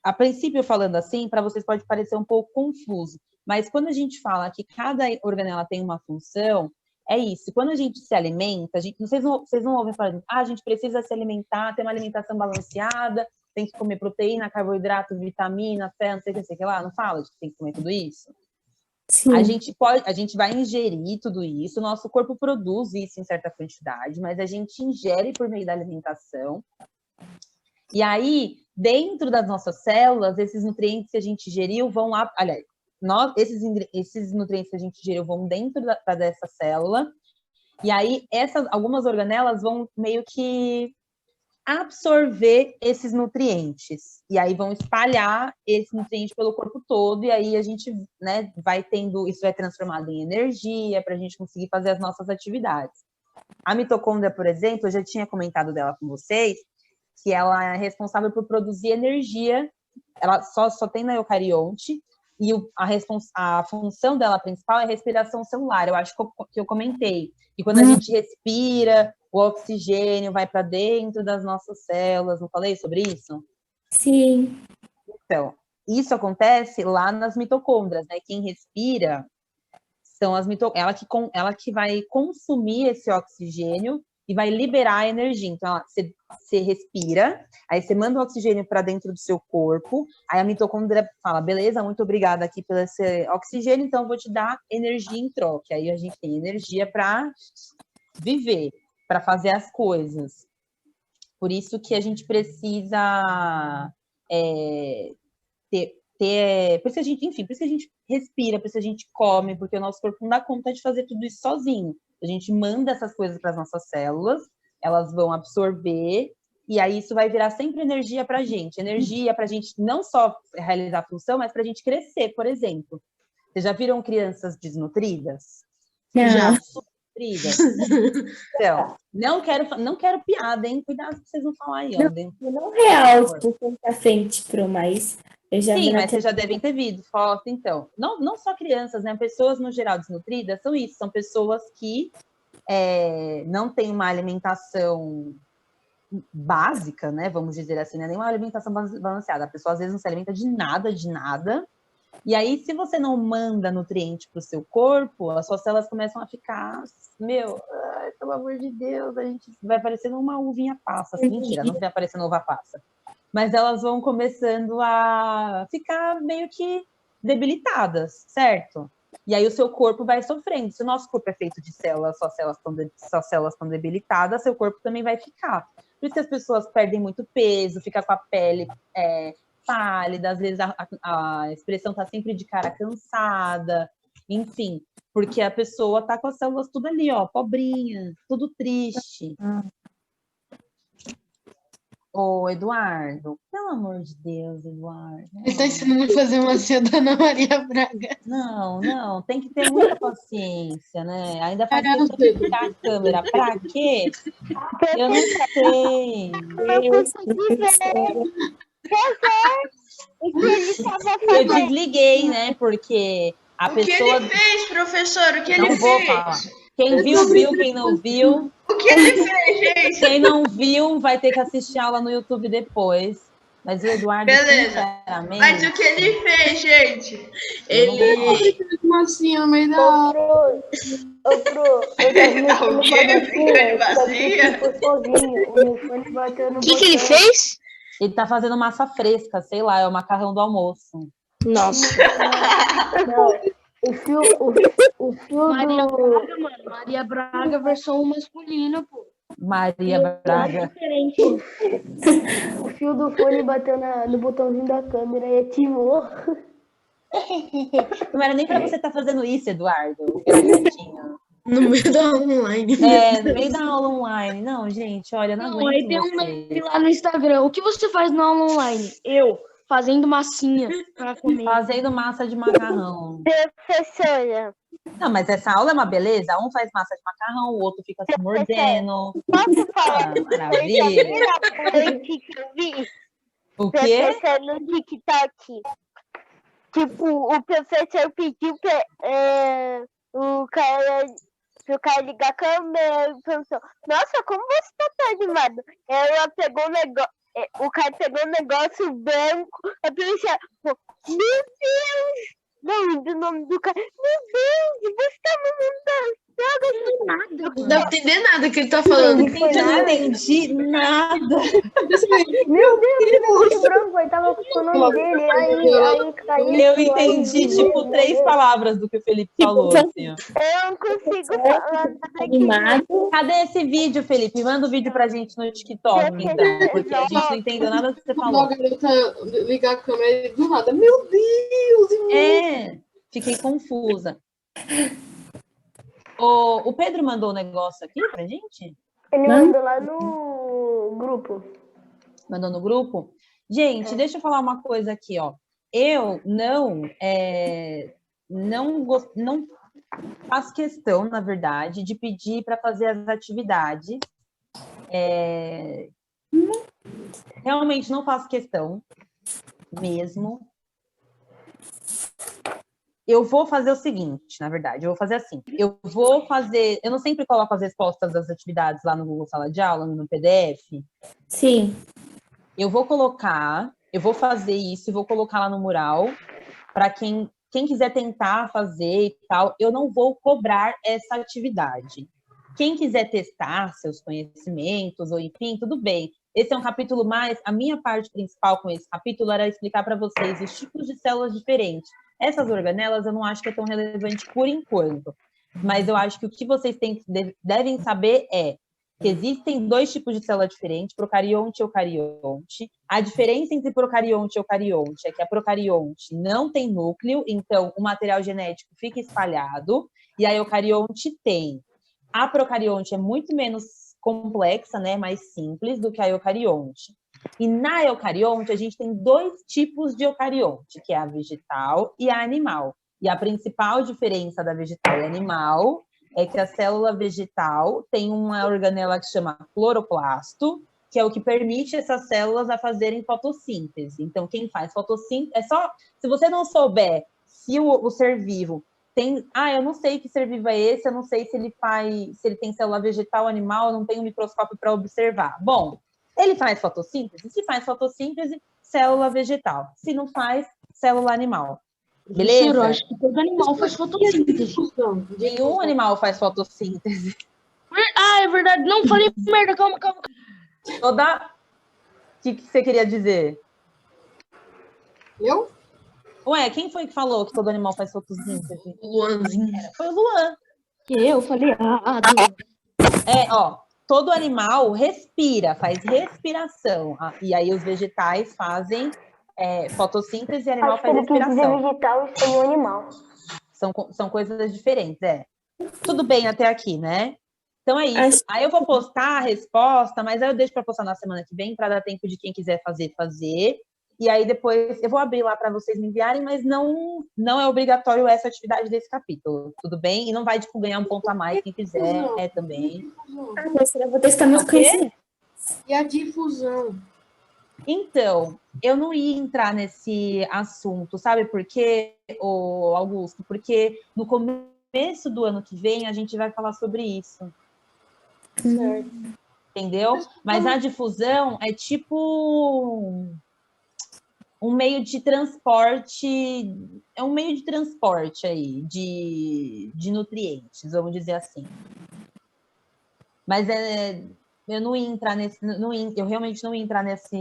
A princípio, falando assim, para vocês pode parecer um pouco confuso, mas quando a gente fala que cada organela tem uma função, é isso. Quando a gente se alimenta, vocês não ouvem falar, a gente precisa se alimentar, ter uma alimentação balanceada, tem que comer proteína, carboidrato, vitamina, fé, não sei o que lá, não fala de que tem que comer tudo isso? Sim. A gente vai ingerir tudo isso, o nosso corpo produz isso em certa quantidade, mas a gente ingere por meio da alimentação. E aí, dentro das nossas células, esses nutrientes que a gente ingeriu vão lá, aliás, esses nutrientes que a gente ingeriu vão dentro dessa célula, e aí algumas organelas vão meio que absorver esses nutrientes, e aí vão espalhar esse nutriente pelo corpo todo, e aí a gente, né, isso vai transformado em energia para a gente conseguir fazer as nossas atividades. A mitocôndria, por exemplo, eu já tinha comentado dela com vocês, que ela é responsável por produzir energia, ela só tem na eucarionte, e a função dela principal é respiração celular. Eu acho que eu comentei. E quando a gente respira, o oxigênio vai para dentro das nossas células. Não falei sobre isso? Sim. Então, isso acontece lá nas mitocôndrias, né? Quem respira são as mitocôndrias, ela que vai consumir esse oxigênio e vai liberar a energia. Então, você respira, aí você manda o oxigênio para dentro do seu corpo, aí a mitocôndria fala, beleza, muito obrigada aqui pelo esse oxigênio, então eu vou te dar energia em troca. Aí a gente tem energia para viver, para fazer as coisas. Por isso que a gente precisa por isso que a gente, enfim, por isso que a gente respira, por isso que a gente come, porque o nosso corpo não dá conta de fazer tudo isso sozinho. A gente manda essas coisas para as nossas células, elas vão absorver, e aí isso vai virar sempre energia para a gente. Energia para a gente não só realizar a função, mas para a gente crescer, por exemplo. Vocês já viram crianças desnutridas? Não. Já. Desnutridas? Então, não quero piada, hein? Cuidado que vocês vão falar aí, ó. Não real, tipo, frente a frente pro mais. Sim, mas vocês já devem ter visto foto, então. Não só crianças, né? Pessoas, no geral, desnutridas, são isso. São pessoas que não têm uma alimentação básica, né? Vamos dizer assim, né? Nem uma alimentação balanceada. A pessoa, às vezes, não se alimenta de nada. E aí, se você não manda nutriente para o seu corpo, as suas células começam a ficar... Ai, pelo amor de Deus, a gente vai parecendo uma uvinha passa. Mentira, não vai parecendo uva passa. Mas elas vão começando a ficar meio que debilitadas, certo? E aí o seu corpo vai sofrendo. Se o nosso corpo é feito de células, suas células estão debilitadas, seu corpo também vai ficar. Por isso que as pessoas perdem muito peso, fica com a pele pálida, às vezes a expressão está sempre de cara cansada, enfim, porque a pessoa está com as células tudo ali, ó, pobrinha, tudo triste. Ô, Eduardo, pelo amor de Deus, Eduardo. Ele tá ensinando a fazer uma ceia da Ana Maria Braga. Não, tem que ter muita paciência, né? Ainda faz questão de ligar a câmera. Pra quê? Eu não sei. Eu desliguei, né? Porque a pessoa... O que ele fez, professor? O que ele fez? Não vou falar. Quem viu, quem não viu... O que ele fez, gente? Quem não viu vai ter que assistir a aula no YouTube depois. Mas o Eduardo, beleza. Sinceramente... Mas o que ele fez, gente? Ele fez uma assim no meio da aula. O que ele fez? O que ele fez? Ele tá fazendo massa fresca, sei lá, é o macarrão do almoço. Nossa. O fio Maria do... Braga, mano. Maria Braga, versão masculina, pô. Maria Braga. O fio do fone bateu no botãozinho da câmera e ativou. Não era nem pra você estar fazendo isso, Eduardo. No meio da aula online. No meio da aula online. Não, gente, olha, não aguento aí tem um meme lá no Instagram. O que você faz na aula online? Eu, fazendo massinha pra comer. Fazendo massa de macarrão. Professora. Não, mas essa aula é uma beleza. Um faz massa de macarrão, o outro fica se mordendo. Posso falar? Maravilha. Que eu vi? O quê? Professor no TikTok. Tipo, o professor pediu pra o cara ligar a câmera e pensou, nossa, como você tá animado? Ela pegou um negócio, o cara pegou um negócio branco, a pessoa, meu Deus! Não, do nome do cara, meu Deus, você tá mandando nada. Não dá pra entender nada que ele tá falando. Eu não entendi nada. Meu Deus, o branco, aí tava com o nome dele, aí caiu. Eu entendi, tipo, 3 palavras do que o Felipe falou, assim, ó. Eu não consigo falar. Animado. Cadê esse vídeo, Felipe? Manda o vídeo pra gente no TikTok, então, porque a gente não entendeu nada do que você falou. A garota ligar a câmera e do nada, meu Deus! Fiquei confusa. O Pedro mandou um negócio aqui pra gente? Ele mandou lá no grupo. Mandou no grupo? Gente, deixa eu falar uma coisa aqui, ó. Eu não faço questão, na verdade, de pedir para fazer as atividades. Realmente não faço questão mesmo. eu vou fazer o seguinte, na verdade, eu vou fazer assim. Eu não sempre coloco as respostas das atividades lá no Google Sala de Aula, no PDF. Sim. Eu vou fazer isso e vou colocar lá no mural para quem quiser tentar fazer e tal. Eu não vou cobrar essa atividade. Quem quiser testar seus conhecimentos, ou enfim, tudo bem. Esse é um capítulo mais... A minha parte principal com esse capítulo era explicar para vocês os tipos de células diferentes. Essas organelas eu não acho que é tão relevante por enquanto. Mas eu acho que o que vocês devem saber é que existem 2 tipos de célula diferentes, procarionte e eucarionte. A diferença entre procarionte e eucarionte é que a procarionte não tem núcleo, então o material genético fica espalhado, e a eucarionte tem. A procarionte é muito menos complexa, né, mais simples do que a eucarionte. E na eucarionte, a gente tem 2 tipos de eucarionte, que é a vegetal e a animal. E a principal diferença da vegetal e animal é que a célula vegetal tem uma organela que chama cloroplasto, que é o que permite essas células a fazerem fotossíntese. Então, quem faz fotossíntese... Se você não souber se o ser vivo tem... eu não sei que ser vivo é esse, eu não sei se ele tem célula vegetal, animal, eu não tenho um microscópio para observar. Bom, ele faz fotossíntese? Se faz fotossíntese, célula vegetal. Se não faz, célula animal. Beleza? Professor, eu acho que todo animal faz fotossíntese. Nenhum animal faz fotossíntese. É verdade. Não, falei merda. Calma. O que você queria dizer? Eu? Ué, quem foi que falou que todo animal faz fotossíntese? Luanzinho. Foi o Luan. Que eu falei errado. Todo animal respira, faz respiração. E aí os vegetais fazem fotossíntese e animal faz respiração. vegetal e foi um animal. São coisas diferentes, Tudo bem até aqui, né? Então é isso. Aí eu vou postar a resposta, mas aí eu deixo para postar na semana que vem, para dar tempo de quem quiser fazer. E aí depois eu vou abrir lá para vocês me enviarem, mas não é obrigatório essa atividade desse capítulo, tudo bem? E não vai, ganhar um ponto a mais quem quiser também. Eu vou testar meus conhecimentos. E a difusão? Então, eu não ia entrar nesse assunto, sabe por quê, Augusto? Porque no começo do ano que vem a gente vai falar sobre isso. Certo. Entendeu? Mas a difusão é tipo um meio de transporte, aí, de nutrientes, vamos dizer assim. Mas eu não ia entrar eu realmente não ia entrar nesse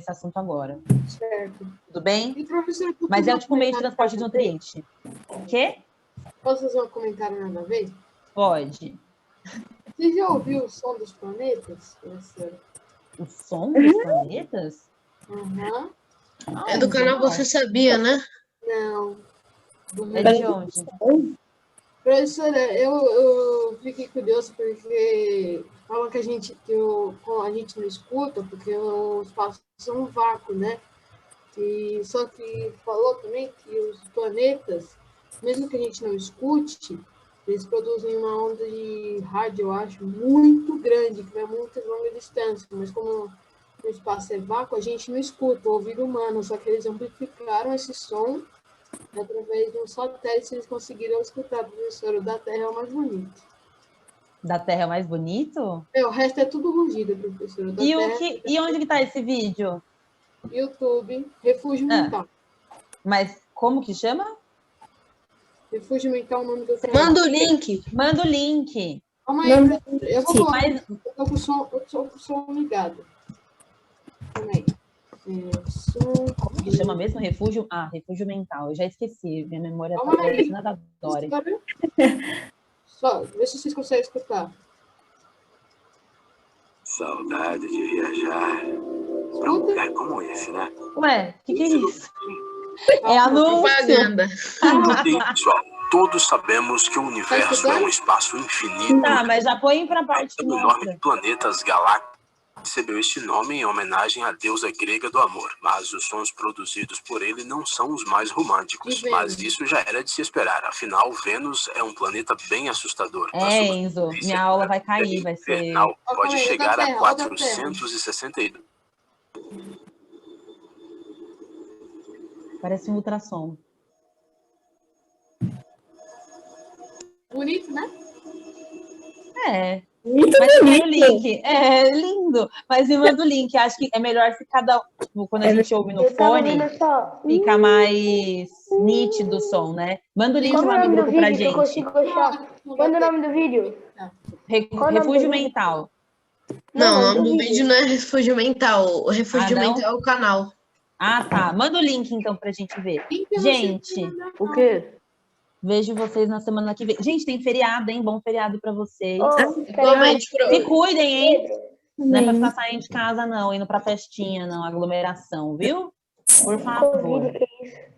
assunto agora. Certo. Tudo bem? E, professor, Mas é tipo meio de transporte de nutriente. O quê? Posso fazer um comentário nada a ver? Pode. Você já ouviu o som dos planetas, professor? O som dos planetas? Aham. É do canal Você Sabia, né? Não. É de onde? Professora, eu fiquei curioso porque falam que a gente não escuta, porque o espaço é um vácuo, né? Só que falou também que os planetas, mesmo que a gente não escute, eles produzem uma onda de rádio, eu acho, muito grande, que vai a muitas longas distâncias, mas como o espaço é vácuo, a gente não escuta, o ouvido humano, só que eles amplificaram esse som através de um satélite, eles conseguiram escutar, professor. O da Terra é o mais bonito. Da Terra é o mais bonito? O resto é tudo rugido, professor. E onde que está esse vídeo? YouTube, Refúgio Mental. Mas como que chama? Refúgio Mental é o nome do canal. Manda o link. Manda o link. Calma aí, professor. Eu vou colocar. Eu tô com o som ligado. Calma aí. Como que chama mesmo? Refúgio? Refúgio Mental. Eu já esqueci. Minha memória Calma aí. nada adora. Só, vê se vocês conseguem escutar. Saudade de viajar para um lugar como esse, né? Ué, o que é isso? É anúncio. Propaganda. Pessoal, todos sabemos que o universo é um espaço infinito. Tá, mas já põe pra parte O enorme de planetas galácticos recebeu este nome em homenagem à deusa grega do amor, mas os sons produzidos por ele não são os mais românticos. Mas isso já era de se esperar, afinal, Vênus é um planeta bem assustador. Enzo, minha aula vai cair, vai ser... Infernal, pode chegar a 462. Parece um ultrassom. bonito, né? É. Muito Mas tem o bonito. link. É lindo. Mas me manda o link. Acho que é melhor se cada. Tipo, quando a gente ouve no Eu tava fone, vendo só. fica mais nítido o som, né? Manda o link Como é lá o no nome do grupo pra vídeo que eu gente. consigo achar? Manda o nome do vídeo. Qual o nome Refúgio do vídeo? mental. Não, o manda nome o do vídeo não é Refúgio Mental. O Refúgio Ah, não? Mental é o canal. Ah, tá. Manda o link então pra gente ver. Gente, O quê? vejo vocês na semana que vem. Gente, tem feriado, hein? Bom feriado pra vocês. Igualmente, Se cuidem, hein? Pedro, Não é pra ficar saindo de casa, não. Indo pra festinha, não. Aglomeração, viu? Por favor. Covid, que é isso?